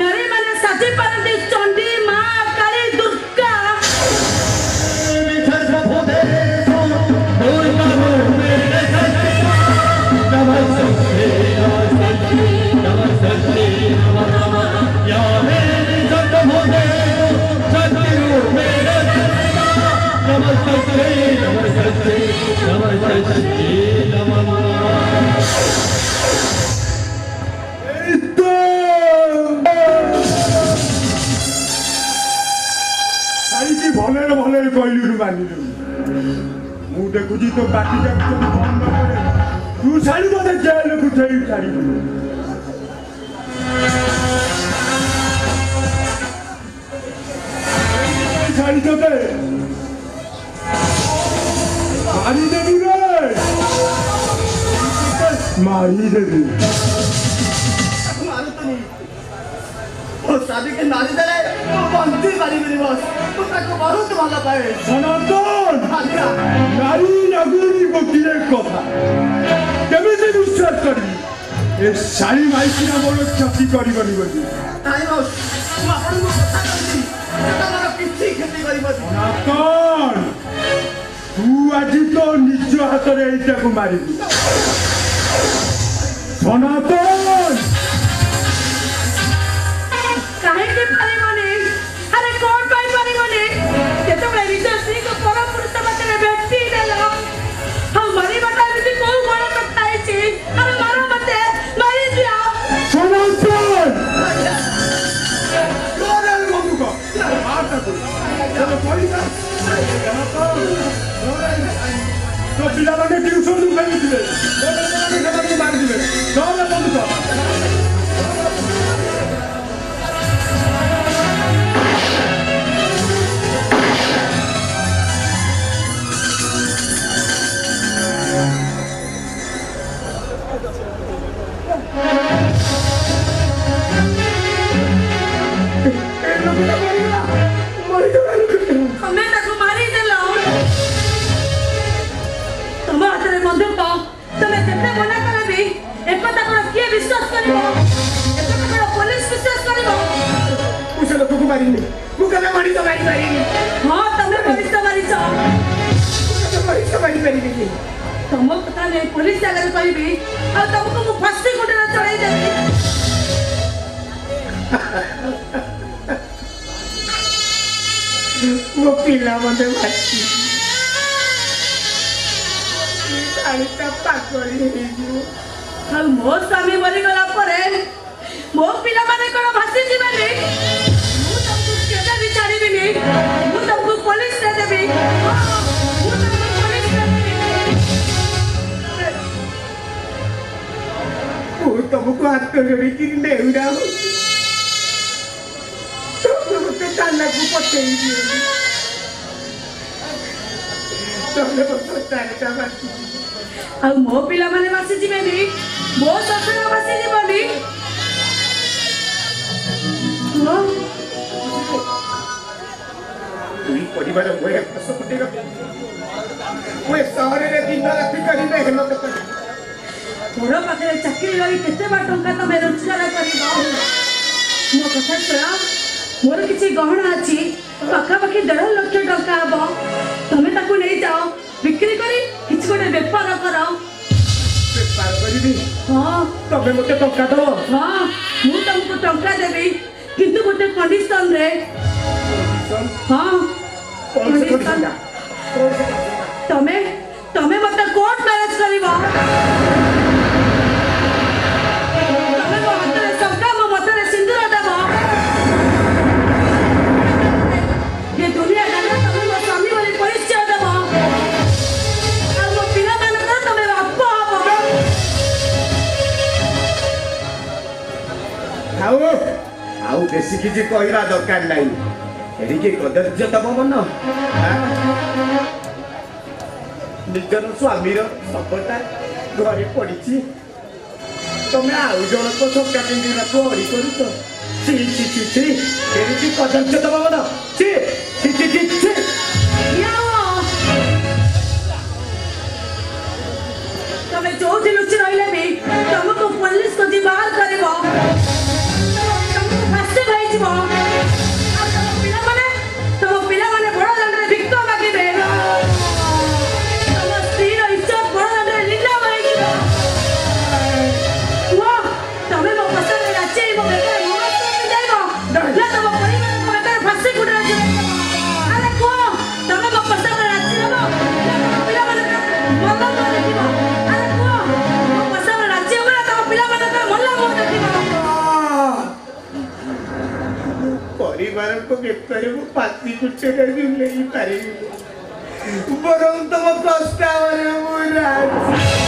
S7: ନାରୀ ମାନେ ସାଜି ପାରନ୍ତି ଚଣ୍ଡୀ ମା କାଳୀ ଦୁର୍ଗା।
S6: ଭଲରେ ଭଲରେ କହିଲୁ ମାନିଲୁ। ମୁଁ ଦେଖୁଛି ତୋ ପାଟି ଯାକ ବନ୍ଦ କରେ। ତୁ ଛାଡ଼ି ମୋତେ ଜେଲକୁ ଛାଡ଼ିବୁ। ଛାଡ଼ି ତୋତେ ମାରିଦେବି ରେ ମାରିଦେବି।
S3: ମାରୁତୁନି ମୋ ସ୍ୱାମୀକି ମାରିଦେଲେ ମୁଁ ବଞ୍ଚି ପାରିବିନି ବସ୍। ମୁଁ ତାକୁ ବହୁତ ଭଲ ପାଏ।
S6: ସନାତନ ନାରୀ ନାଗୁରୀ ଗୋଟିଏ କଥା କେମିତି ବିଶ୍ୱାସ କରିବି ଏ ଶାଢ଼ୀ ମାଇକିନା ମୋର କ୍ଷତି କରିବନି ବୋଲି।
S3: ନାଇଁ ବସ୍ ମୁଁ ଆପଣଙ୍କୁ କଥା କହିଛି ତମର କିଛି କ୍ଷତି କରିବନି।
S6: ସନାତନ ତୁ ଆଜି ତ ନିଜ ହାତରେ ଏଇଟାକୁ ମାରିବୁ। ସନାତନ
S7: କାହିଁକି ପାରିବନି? ଆରେ କଣ ପାଇଁ ପାରିବନି? ଯେତେବେଳେ ନିଜ ସ୍ତ୍ରୀକୁ ପର ପୁରୁଷ ପାଖରେ ଭେଟି ଦେଲ ଆଉ ମାରିବାଟା ଏମିତି କୋଉ ବଡ କଥା ହେଇଛି? ଆରେ ମାର ମତେ ମାରିଦିଅ।
S6: ସନାତନ तो पिलाने ट्यूशन फेंकिथिले तो मारिदिबे नहले बंद कर।
S7: हमें ताको मारी देलो। तुम हाथ में बंदूक तुम्हें जितने मना करबी एक कथा को किए विश्वास करिवो? एक कथा को पुलिस विश्वास करिवो?
S3: उसे लोग को मारिनी मु कने मारी तो मारी पारिनी।
S7: हां तमे पुलिस तो मारी छ।
S3: तो मारी तो मारी पारिनी।
S7: तुम कथा ने पुलिस जागर कहबी आ तुमको मु फांसी कोटे ना चढ़ाई देबी।
S3: वो पिला मते मारी तारिका पागली हेजु।
S7: आ मो स्वामी मरी गला परे मो पिला माने कोन भासी जीबेनी? मु तुमको केबे भी ମୁଁ ତମକୁ ପୋଲିସରେ ଦେବି ମୁଁ ତମକୁ ପୋଲିସରେ ଦେବି
S4: ମୁଁ ତମକୁ ହାତ ଯୋଡ଼ିକି ନେଉଡ଼ା ତମେ ମୋତେ ଥାନାକୁ ପଠେଇ ଦିଅନ୍ତୁ ତମେ ମୋତେ ଚାରିଟା ବାକି
S7: ଆଉ ମୋ ପିଲାମାନେ ବାସି ଯିବେନି ମୋ ଶ୍ୱଶୁର ବାସି ଯିବନି
S4: ଦୁଇ ପରିବାର ଭୟରେ ଫସ ଫୁଟିଗଲା ମୁଁ ଏ ସହରରେ ଦିନ ରାତି କରିବେ ହେମ କଥା
S7: ଘର ପାଖରେ ଚାକିରି ରହି କେତେ ବା ଟଙ୍କା ତମେ ରୋଜଗାର କରିବ ମୋ କଥା ଶୁଣ ମୋର କିଛି ଗହଣା ଅଛି ପାଖାପାଖି 1.5 ଲକ୍ଷ ଟଙ୍କା ହବ ତମେ ତାକୁ ନେଇଯାଅ ବିକ୍ରି କରି କିଛି ଗୋଟେ ବେପାର କର
S4: ବେପାର କରିବି
S7: ହଁ
S4: ତମେ ମୋତେ ଟଙ୍କା ଦବ
S7: ହଁ ମୁଁ ତମକୁ ଟଙ୍କା ଦେବି କିନ୍ତୁ ଗୋଟେ କଣ୍ଡିସନରେ ହଁ କଣ୍ଡିସନ ତମେ ତମେ ମୋତେ କୋର୍ଟ ମ୍ୟାରେଜ କରିବ ତମେ ମୋ ହାତରେ ଟଙ୍କା ମୋ ମତରେ ସିନ୍ଦୁର ଦେବ ଏ ଦୁନିଆ ଜାଣିଲେ ତମେ ମୋ ସ୍ୱାମୀ ବୋଲି ପରିଚୟ ଦେବ ଆଉ ମୋ ପିଲାମାନଙ୍କର ତମେ ବାପ ହବ
S4: ଆଉ ବେଶୀ କିଛି କହିବା ଦରକାର ନାହିଁ ଏଠିକି କଦର୍ଯ୍ୟ ତମ ମନ ନିଜର ସ୍ୱାମୀର ଶବଟା ଘରେ ପଡ଼ିଛି ତମେ ଆଉ ଜଣଙ୍କ ଛକା ପିନ୍ଧିବାକୁ ଅଡ଼ି କରୁଛ ଛି ଛି ଛି ଛି ଏମିତି କଦର୍ଯ୍ୟ ତମ ମନ ଛି ଛି ଛି ଛି ଛି
S7: ତମେ ଯୋଉଠି ଲୁଚି ରହିଲେ ବି ତମକୁ ପୋଲିସ ଖୋଜି ବାହାର କରିବ ତମକୁ ଫାଶୀ ହେଇଯିବ ଆଉ ତମ ପିଲାମାନେ ବଡ଼ ଦାଣ୍ଡରେ ଭିକ ମାଗିବେ ତମ ସ୍ତ୍ରୀର ଇଜ୍ଜତ ବଡ଼ ଦାଣ୍ଡରେ ନିଲାମ ହେଇଯିବ କୁହ ତମେ ମୋ ପସନ୍ଦରେ ରାଜି ହେଇ ମୋ ବେକରେ ମହତ୍ତ୍ୱ ଯାଇବ ନା ତମ ପରିବାରଙ୍କ ବେକରେ ଫାଶୀ କୁଟରେ ଯିବ ଆରେ କୁହ ତମେ ମୋ ପସନ୍ଦରେ ରାଜି ହେବ ନା ତମ ପିଲାମାନଙ୍କର ମଲା ମୁହଁ ଦେଖିବ ଆରେ କୁହ ମୋ ପସନ୍ଦରେ ରାଜି ହେବ ନା ତମ ପିଲାମାନଙ୍କର ମଲା ମୁହଁ ଦେଖିବ
S4: ପରିବାରଙ୍କ ବେକରେ ମୁଁ ପାତି କୁଟରେ ଝୁଲେଇ ପାରିବି ବରଂ ତମ ପ୍ରସ୍ତାବରେ ମୁଁ ରାଜି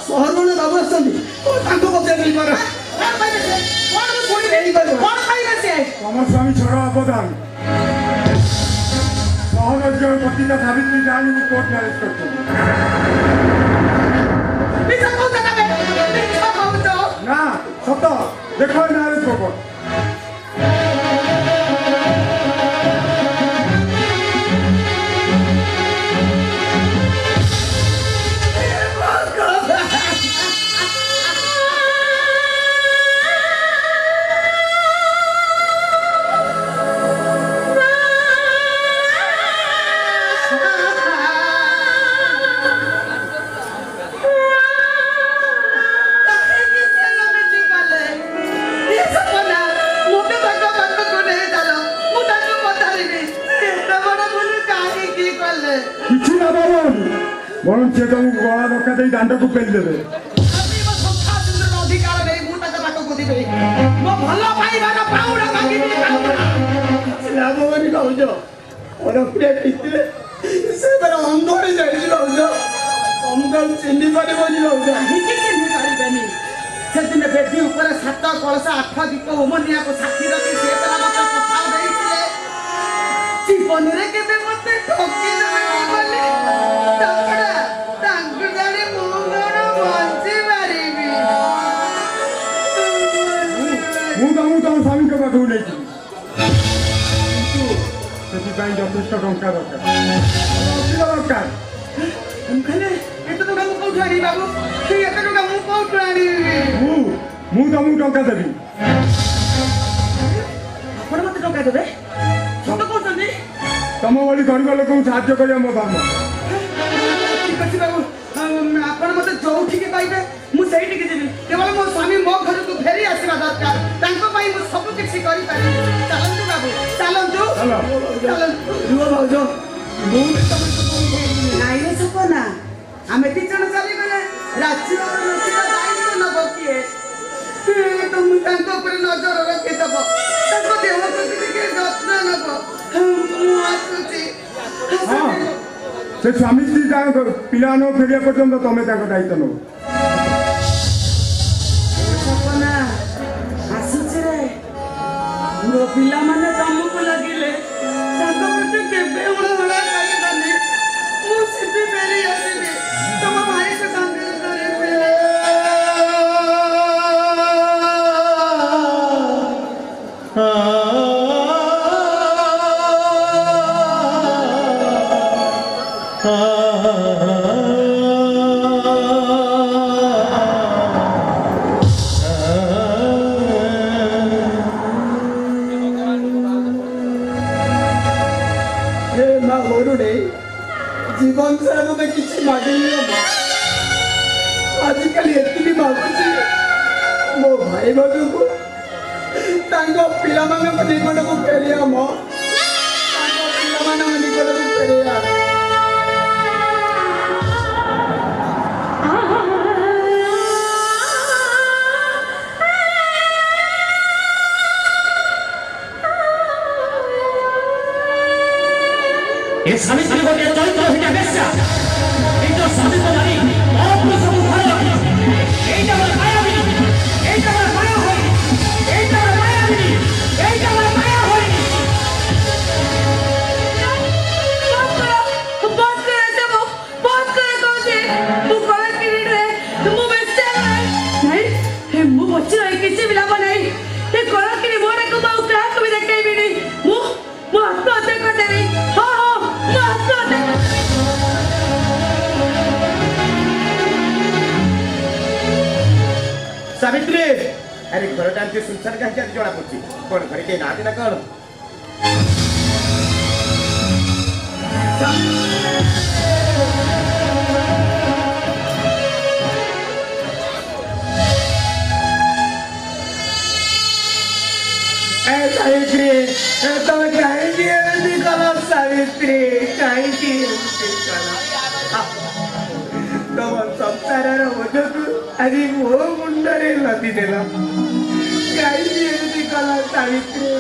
S3: ସହରର ବାବୁ ଆସନ୍ତି ତାଙ୍କ କଥା ନେଇପାର
S5: କଣ କହିବେ ସେ? କଣ ମୁଁ ଶୁଣିବି? କଣ କହିବେ ସେ?
S6: ତମ ସ୍ୱାମୀ ଛଡ଼ ଅବଦାନ ସହର ପତିତା ସାବିତ୍ରୀ ଜାଣି ମୁଁ କୋର୍ଟ ମ୍ୟାରେଜ କରୁଥିଲି
S5: ମିଛ କହୁଛ ତମେ? ମିଛ କହୁଛ?
S6: ନା ସତ ଦେଖ ମ୍ୟାରେଜ ପେପର କିଛି ନା ବାବନ ବରଂ ସେ ତମକୁ ଗଳା ଧକ୍କା ଦେଇ ଦାଣ୍ଡକୁ ପେଲି ଦେବେ
S5: ଅଧିକାର ନେଇ ମୁଁ ତାଙ୍କ ପାଖକୁ ଯିବି ମୋ ଭଲ ପାଇବାର ପାଉଡା ମାଗିବି
S3: ଲାଭବାନୀ ଭାଉଜ ଅରପ୍ରିୟା ପିତିରେ ସେ ବେଳ ଅନ୍ଧରେ ଯାଇଛି ଭାଉଜ ତମକୁ ଆଉ ଚିହ୍ନି ପାରିବନି ଭାଉଜ
S5: କାହିଁକି ଚିହ୍ନି ପାରିବେନି ସେଦିନ ବେଦି ଉପରେ 7 କଳସ 8 ଦୀପ ହୋମନିଆକୁ ସାକ୍ଷୀ ରଖି ସେ ପିଲା ମତେ କଥା ଦେଇଥିଲେ ଜୀବନରେ କେବେ ମତେ ଠକି ଦେବେନି ବୋଲି ତାଙ୍କୁ ଜାଣି ମୁଁ କଣ ବଞ୍ଚି ପାରିବି
S6: ମୁଁ ତମକୁ ତମ ସ୍ୱାମୀଙ୍କ ପାଖକୁ ନେଇଯିବି କିନ୍ତୁ ସେଥିପାଇଁ ଯଥେଷ୍ଟ ଟଙ୍କା ଦରକାର ଦରକାର
S5: ମୁଁ କହିଲେ ଏତେ ଟଙ୍କା ମୁଁ କୋଉଠୁ ଆଣିବି ବାବୁ ସେଇ ଏତେ ଟଙ୍କା ମୁଁ କୋଉଠୁ ଆଣିବି
S6: ମୁଁ ତମକୁ ଟଙ୍କା ଦେବି
S5: ଆପଣ ମତେ ଟଙ୍କା ଦେବେ ସତ କହୁଛନ୍ତି
S6: ତମ ଭଳି ଗରିବ ଲୋକଙ୍କୁ ସାହାଯ୍ୟ କରିବା ମୋ ଧର୍ମ
S5: ଠିକ ଅଛି ବାବୁ ଆପଣ ମତେ ଯୋଉଠିକି କହିବେ ମୁଁ ସେଇଠିକି ଯିବି କେବଳ ମୋ ସ୍ୱାମୀ ମୋ ଘରକୁ ଫେରି ଆସିବା ଦରକାର ତାଙ୍କ ପାଇଁ ମୁଁ ସବୁ କିଛି କରିପାରିବି ଚାଲନ୍ତୁ ବାବୁ ଚାଲନ୍ତୁ ଚାଲନ୍ତୁ
S3: ରୁହ ଭାଉଜ ମୁଁ
S5: ନାଇଁ ରେ ସପନା ଆମେ 2 ଜଣ ଚାଲିଗଲେ ରାଜ୍ୟର ରୋଷେଇର ଦାୟିତ୍ୱ ନେବ କିଏ ତମେ ତାଙ୍କ ଉପରେ ନଜର ରଖିଦେବ ତାଙ୍କ ଦେହ ପ୍ରତି ଟିକେ ଯତ୍ନ ନେବ ମୁଁ ଆସୁଛି
S6: ହଁ ସେ ସ୍ୱାମୀ ସ୍ତ୍ରୀ ତାଙ୍କ ପିଲାମାନଙ୍କୁ ଫେରିବା ପର୍ଯ୍ୟନ୍ତ ତମେ ତାଙ୍କ ଦାୟିତ୍ୱ ନେବ
S5: ସପନା ଆସୁଛି ରେ ମୋ ପିଲାମାନେ ତମକୁ ଲାଗିଲେ ତାଙ୍କ ପ୍ରତି କେବେ ଉଣହଳା କରିବନି ମୁଁ ସିଧି ଫେରି ଆସିବି ତମ ଭାଇକୁ ସାଙ୍ଗରେ ଧରିବି
S3: জীবন সারা তোতে কিছু মাগিনি আজকাল এতিকি মাগুছি ମୋ ଭାଇ ବାବୁକୁ ତାଙ୍କ ପିଲାମାନଙ୍କ ନିକଟକୁ ଫେରିବା ମୋ ତାଙ୍କ ପିଲାମାନଙ୍କ ନିକଟକୁ ଫେରିବା
S2: ଏ ସାବିତ୍ରୀ ଗୋଟିଏ ଚରିତ୍ର ଭିଟା ବେଶ୍ୟା ନିଜ ସ୍ୱାମୀକୁ ଜାଣି ଅପୁରୁଷକୁ ଘରେ ରଖି ଏଇଟା ମୋର ମାୟାବିନୀ ଏଇଟା ମୋର ମାୟା ହୋଇନି ଏଇଟା ମୋର ମାୟାବିନୀ ଏଇଟା ମୋର ମାୟା ହୋଇନି
S4: सावित्री अरे घर टाइम सुनसान कहीं जना पड़ी कौन घर के ना ना कौन सावित्री तुम कहीं कल सावित्री कहीं तुम संसार बोझ को आज मो मुंडे लदी देल कहीं कल सावित्री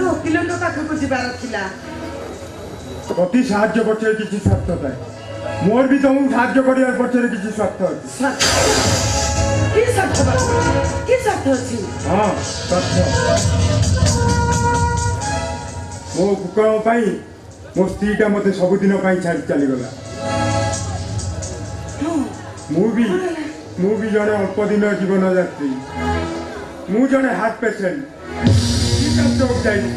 S5: तो वकील पाखक जाबार थिला
S6: प्रति साहाय्य पक्षरे किसी स्वार्थ थाए मोर भी तुमको साहाय्य करियार पक्षरे किसी स्वार्थ अछि
S5: की स्वार्थ अछि
S6: हाँ स्वार्थ मो कुकर्म पाई मो स्त्रीटा मते सबुदिन पाई छाड़ी चली गला मु भी जड़े अल्प दिन जीवन यात्री मु जड़े हार्ट पेसेंट स्ट्रोक जाइए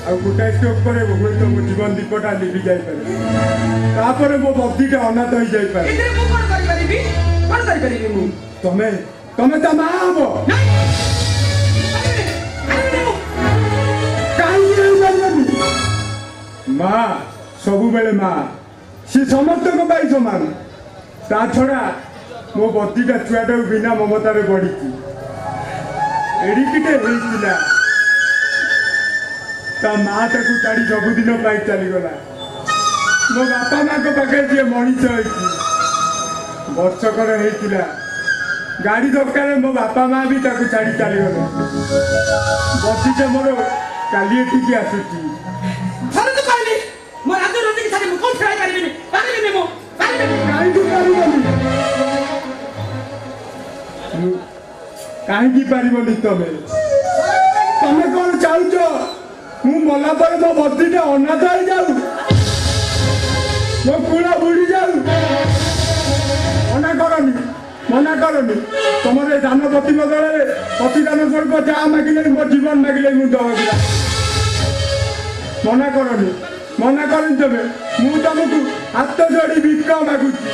S6: आ गोटाए स्ट्रोक पर मो जीवन दीपटा लिभि जापे मो बदीटा अनाथ हो जाए तमें तमें ता माँ हम माँ सबु बेले माँ सी समस्त समान ता छड़ा मो बदीटा छुआटा बिना ममतार बढ़ी एडिकिटे होइतिला ता माँ ताकू छाड़ी सबुदिन पाई चलीगला मो बापा माँ को पाखे जी मनीष होती वर्षकर होता गाड़ी दरकार मो बापा माँ भी ताकू छाड़ी चलीगले बदीटा मोर काली एठिकी आसुची कहीं पारबनी तमें तमें कौन चाहूच मु मला पर मो बदीटा अनाथ हो जाऊ मो कूड़ा बुड़ी जाऊ मना करनी तुम दान प्रति बदल प्रतिदान स्वरूप जहाँ मागिले मो जीवन मागिले मुझे दबा मना करनी तमें मु तुमको हाथ जोड़ी भिक्ष मागुची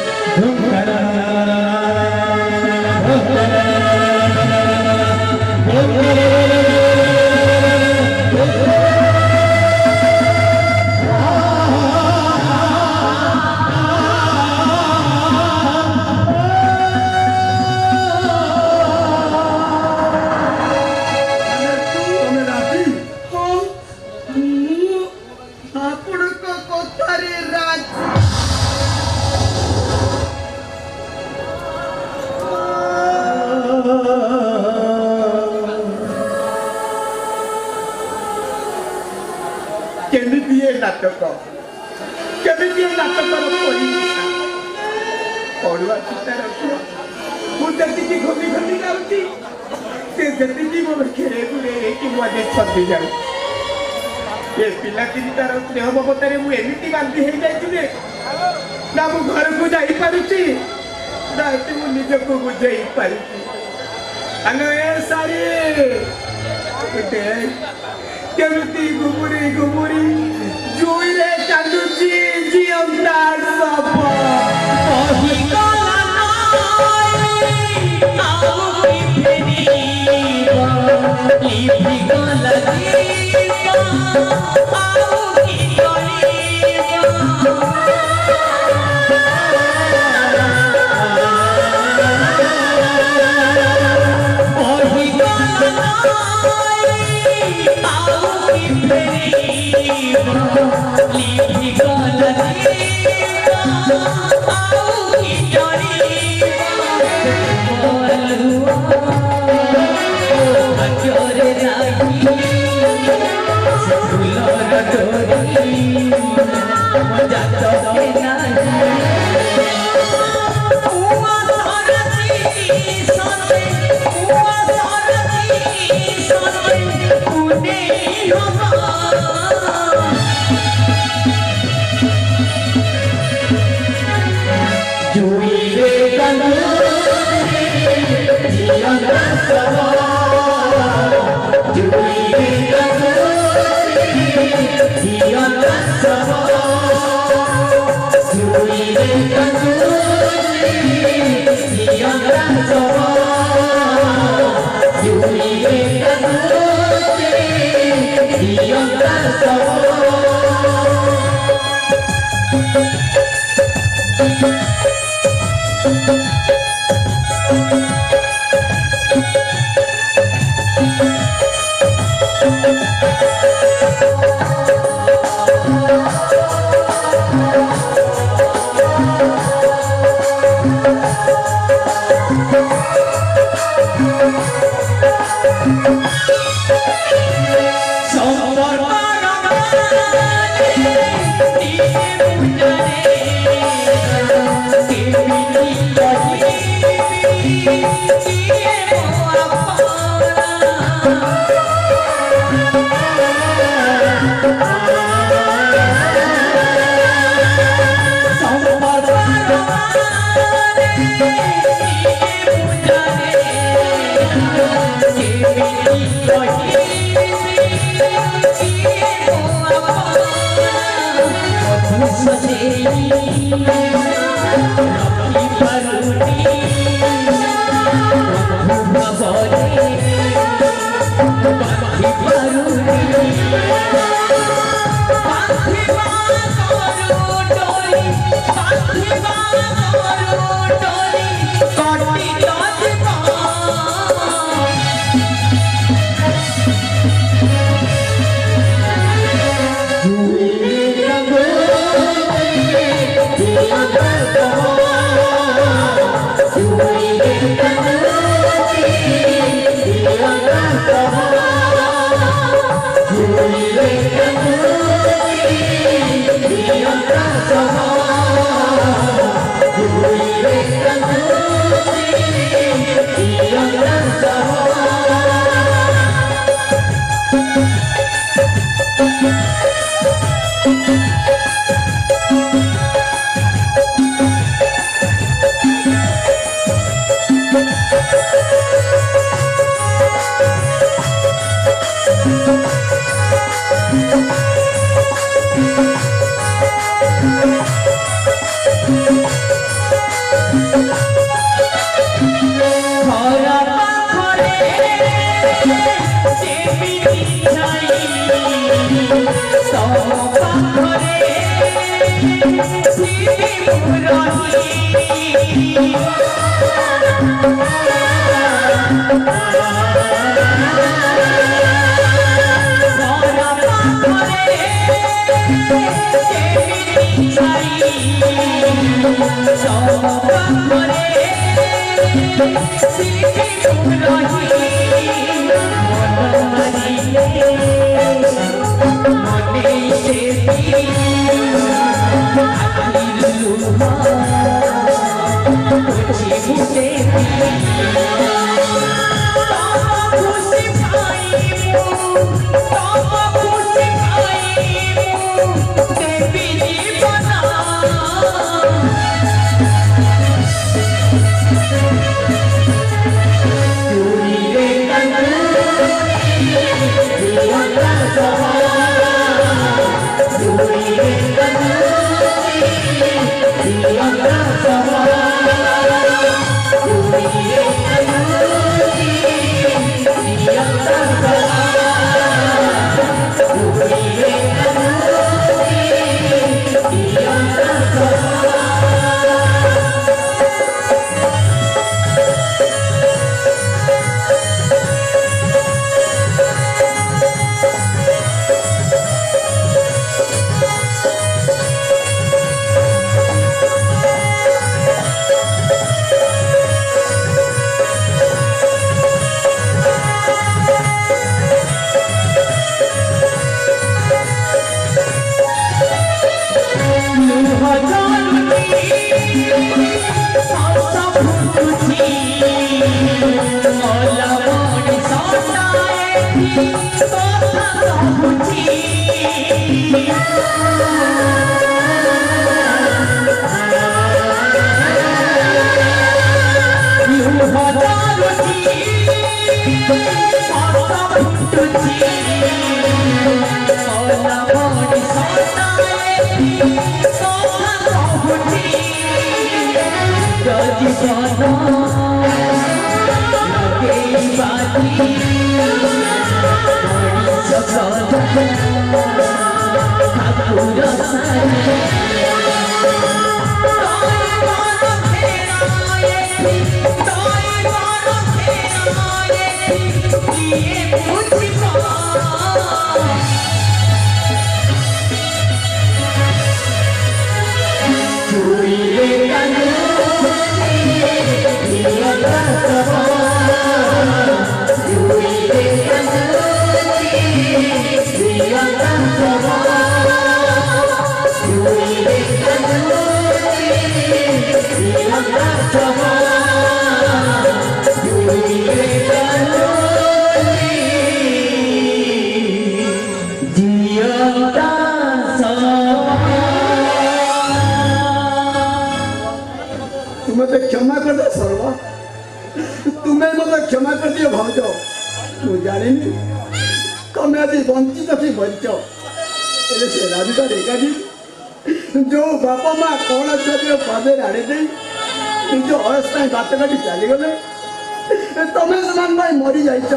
S4: नाटक पढ़ुआ चितार मुझे घोमी घोमी जाऊँगी से मो खेले गुड़े कि मुझे छदी जाऊ ये पिला कि तार स्नेह ममतार मुझे बांधी हो जाए ना मु घर को जापी ना निज को बुझे पारी सारी केमती घुमुरी घुमुरी जुईले कांदुची जीवनदार सब
S1: संपर्क Come on.
S3: क्षमा कर दियो भाउज मु जानिनी तमे आज वंचित थी मरिच एले से राधिका रेखाजी जो बापा माँ कौन छवि पादे आड़े दे निज अवस्था बात काटी चली गले तमे समान भाई मरी जाइछ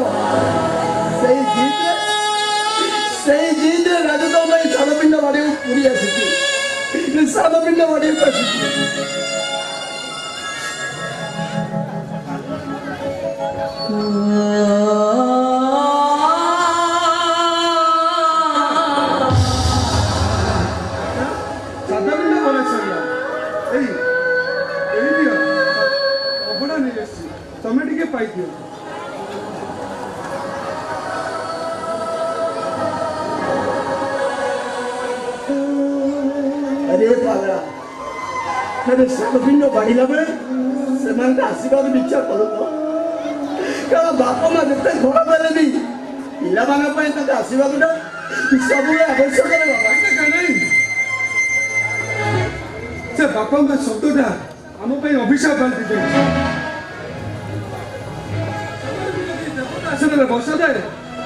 S3: सेई जीत राधिका भाई सालपिंड बाड़ी पूरी आसी सालपिंड बाड़ी आसी
S6: तमें टिके पाई दियो
S3: अरे पागला अरे सालपिंड बाढ़िला बेले से आशीर्वाद इच्छा करो तो कारण बापा माँ जिते घर पाले भी पिला मान आशीर्वाद सब आवश्यक
S6: नहीं से बापा माँ शब्दटा आम अभिशाप बांधी दे बसा जाए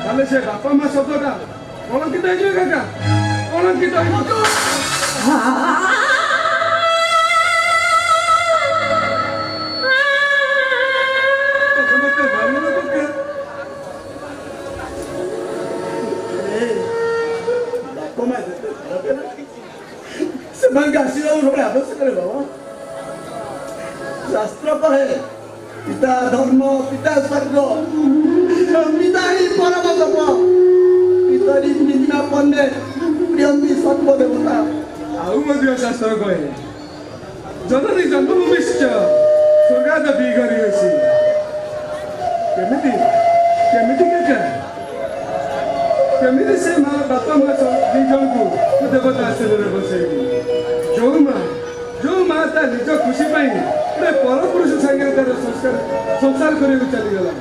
S6: ताले से बापा माँ शब्दटा कलंकित हो काका कलंकित
S3: आशीर्वाद आवश्यक बाबा शास्त्र कहे पिता धर्म पिता स्वर्ग पिता ही परम तप पितरी निजना पन्ने प्रियंबी सर्वदेवता
S6: आउ शास्त्र कहे जननी जन्मभूमिश्च स्वर्गादपि गरीयसी केमिति केमिति केमिति से माँ बापा माँ दी जन को देवता आश्रय बसैली जो माँ ता निज खुशी पाई गोटे परपुरुष संगे तार संसार करने चलीगला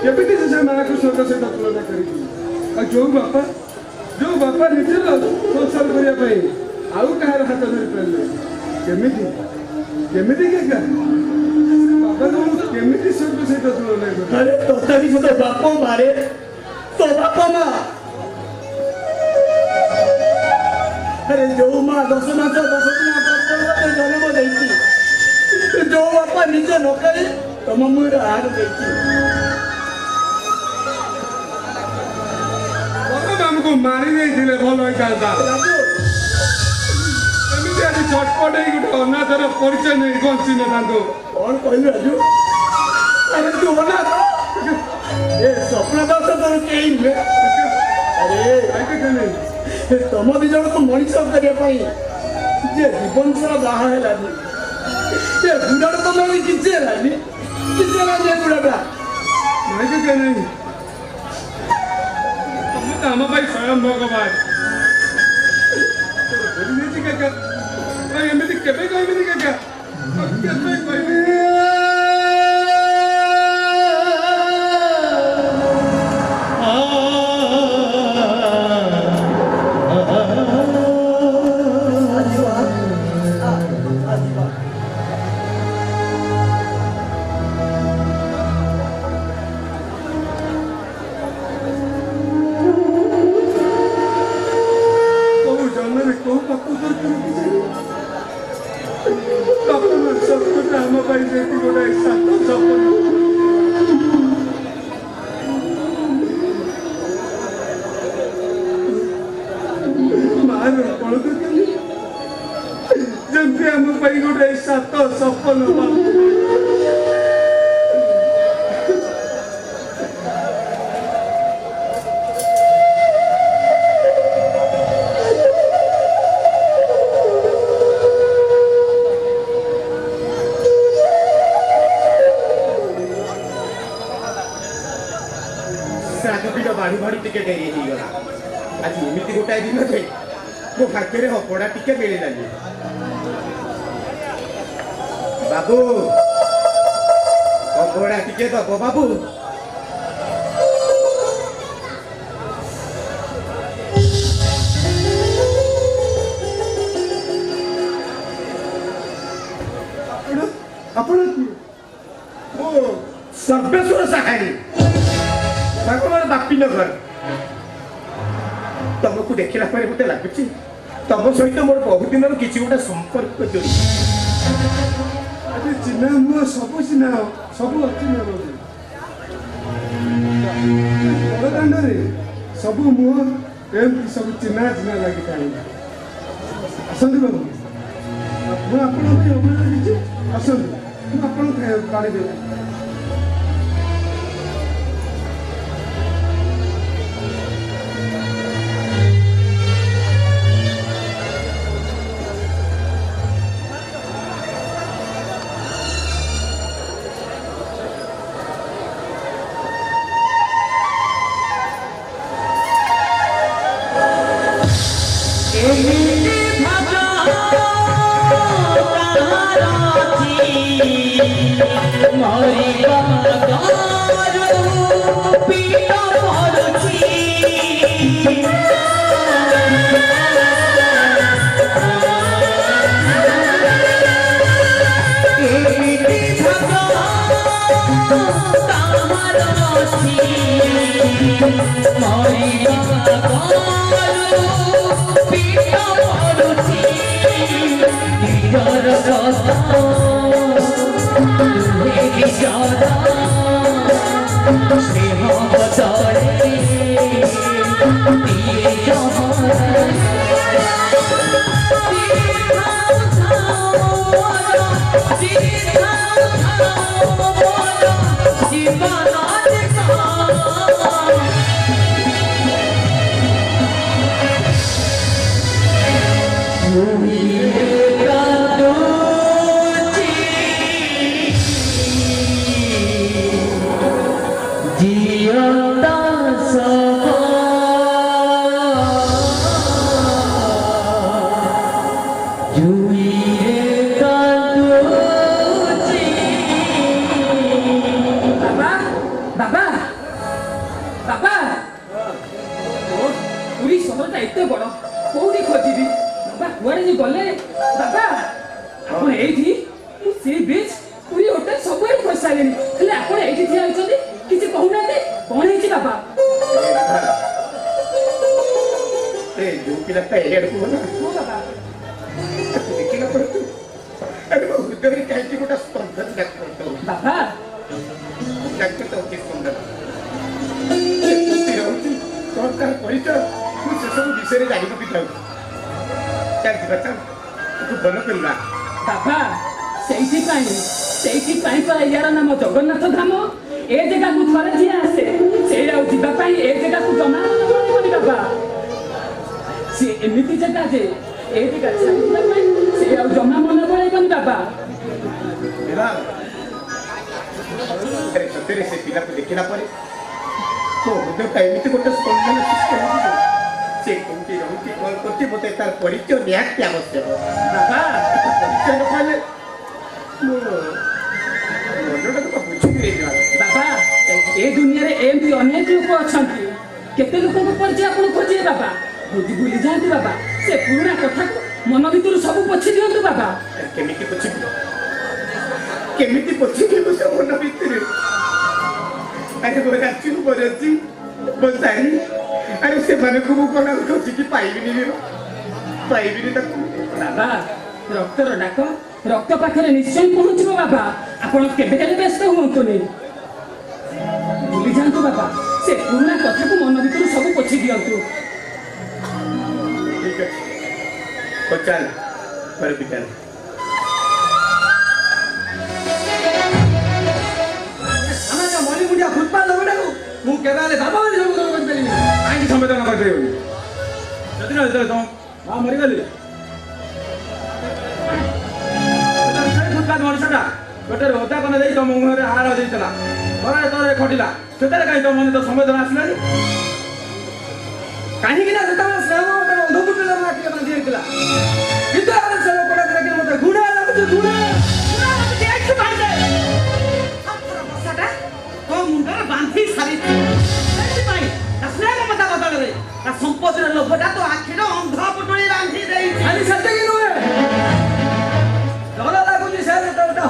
S6: केमिति से माँ को स्वर्ग सहित तुलना कर जो बापा निजर संसार करने आउ कहार हाथ धरी पारे केमिति बापा केमिति स्वर्ग सहित तुलना कर
S3: अरे तथापि तो बापा मारे तो बापा माँ अरे जो माँ 10 मास 10 दिन जन्म देती जो बापा निजे न करी तुम मुझे हार देती
S6: हमको मारी नहीं भल होता एमती आज चटपट गोटे अनाथर परिचय नहीं बंची ना
S3: कौन कहलु राजू अरे तू अनाथ ए स्वप्न दास तो कहीं अरे तुम दी जन को मनीष करने जे जीवन सारा बाहा है बुढ़ा तो मैं किसी है बुढ़ाटा
S6: नहीं आम स्वयं भगवान एमती केवे कहबी काका जमती आम गोटे सात सपन
S4: बाढ़ी बाढ़ी टिके डेरी हो गला आज एमती गोटाए दिन जे मो भाग्य रे हपड़ा टिके मिललानी बाबू हपड़ा टिके दबो बाबू
S6: ଆପଣ
S4: सर्वेश्वर साहानी बापी नगर तुमको देखला मत लगुच तुम सहित मोर बहुत दिन किसी गोटे संपर्क जोड़ी
S6: चिन्ह मुह सब चिन्ह सब अचिन्ह बड़दाण्डे सब मुह एमती सब चिन्ह चिन्ह लगी आसतु बाबू मुझे अभिनय आसतु मुझे पानी देवी
S2: यार नाम जगन्नाथ धाम ए जगह को थरे जी आसे से जीवा पाई ए जगह को जमा नहीं बाबा से एमिति जगह जे ए जगह छाड़ीबा पाई से जमा मन पड़ेबन बाबा
S4: अरे सतेरे से पिला को देखिला परे तो हृदय का एमिति गोटे स्पंदन सृष्टि हो से कोंटी रहूती कॉल करती मते तार परिचय निहाती आवश्यक
S2: बाबा
S4: परिचय न पाले
S2: बाबा ए दुनिया रे एमती अनेक लोक अछंती केते लोक को परिचय आपण खोजिए बाबा बुद्धि भूली जाती बाबा से पुराना कथा को मन भीतर सब पछि दियंतु बाबा
S4: केमिति पछि के सब मन भीतर अरे बरची बसारी अरे से माने को कोना खोजि की पाइबिनी तक
S2: बाबा रक्तर डाक रक्त पाखरे निश्चय पहुंचबो बाबा आपण केबे केले व्यस्त होंतु नहीं भूली जांतु बाबा से पुराना कथा को मन भीतर सब पछि दियंतु
S4: ठीक है तो चल पर पिटन
S1: हम जो मली मुंडिया फुटबॉल लगडा को मु केबाले बाबा वाली सब कर पेली
S6: काई संवेदन कर देउ जति न तो हां मरि गली मनुष्यटा गोटे होता कने देई तो मुहरे हार देइतला तोरे तोरे खटिला सेतरे काई तो मने तो संवेदन आसलानी
S1: काहे कि ना तो स्नेह मते अंधपुटला माटी बन दिइतला किंतु आर से लोकडा के मते गुडा लागु गुडा
S5: मते आइछ बांधे अपर बसाटा तो मुंडर बांधी सारी एति पाई स्नेह मते बदल रे आ संपत्तिर लोभटा तो आखिर अंधपुटली बांधी देई
S1: खाली सत्य कि नुए डर लागुची से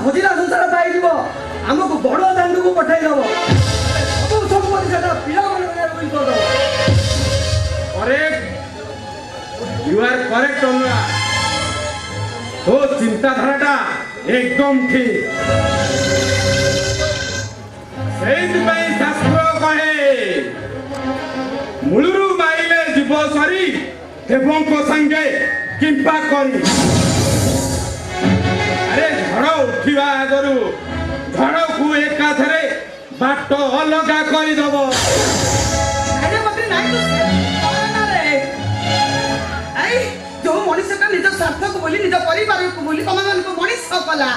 S1: हजिरा संसार पाइब आमको बड़ दांड को पठाई दब
S4: यू आर करेक्ट अनुराग तो चिंताधाराटा एकदम ठीक शास्त्र कहे मूलरू माइले जीव सरी देवों को संगे किंपा करी अरे झड़ उठिवा आगरू झड़ को एकाथरे बाट अलगा करदब
S5: अरे मते नाही तो ना रे आई जो मनुष्य का निज स्वार्थ को बोली निज परिवार को बोली तम मन को मनुष्य कला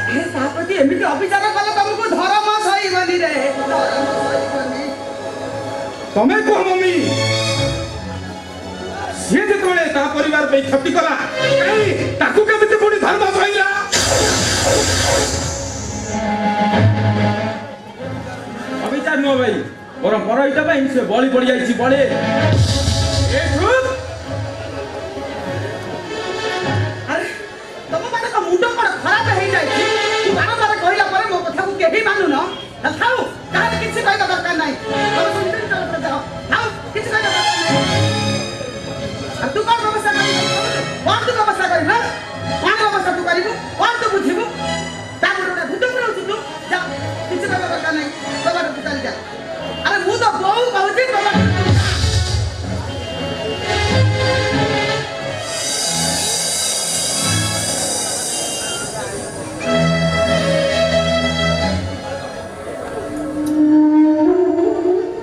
S5: हे ता प्रति एमिति अविचार कला तुमको धर्म सही बनी रे धर्म सही बनी
S4: तमे को मम्मी से जेतबेले ता परिवार पे क्षति कला ताकू केमिति पुणी धर्म सहीला अविचार नो भाई परंपरा इटा भाई से बळी पड़ी जाईची बळे ए चुप
S5: अरे तुम माने का मुंड पर खराब हे जाई तू बारंबार कहला पर मो कथा को केही मानु न थाउ काहे किछि कहबा दरकार नाही और सुनते चल जाओ थाउ किछि कहबा दरकार नाही अब तू कोन व्यवस्था करी कोन तू व्यवस्था करी ना कोन व्यवस्था तू करिबु कोन तू बुझिबु ता गोटे भूत पर तू जा किछि कहबा दरकार नाही बाबा तू चल जा अरे मु तो बहु कहूची बाबा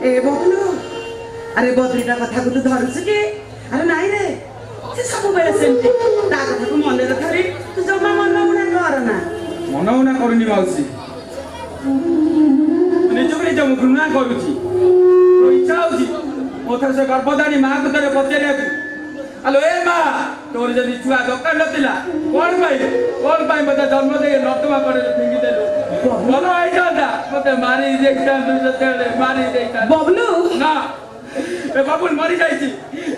S5: ए बबलू अरे बद्रीटा कथा को तू धरुछ कि अरे नाही रे से सब बेले सेमती ता कथा को मन रे धरी तू जमा मन उना कर ना
S4: मनौना करूनी माउसी निजको निज घृणा करूची इच्छा होची मोथर से गर्भधारी माँ को तोरे पचारे हेलो ए माँ तोर जदि छुआ दरकार नथिला कोन पाई मते जन्म दे नटवा पड़े फिंगी देलु भलो आई जांदा मते मारी इंजेक्शन दु जते मारी देता
S5: बबलू
S4: ना ए बाबुल मरी जाईची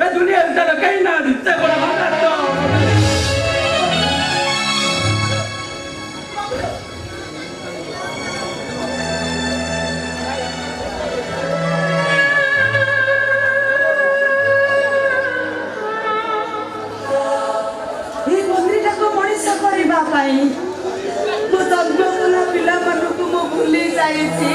S4: ए दुनिया तले कहीं ना से बड़ा बात तो
S5: ए बद्रीटा को मଣିଷ କରିବା ପାଇଁ ମୋ ଜନ୍ମ କଲା ପିଲାମାନଙ୍କୁ ମୁଁ ଭୁଲି ଯାଇଛି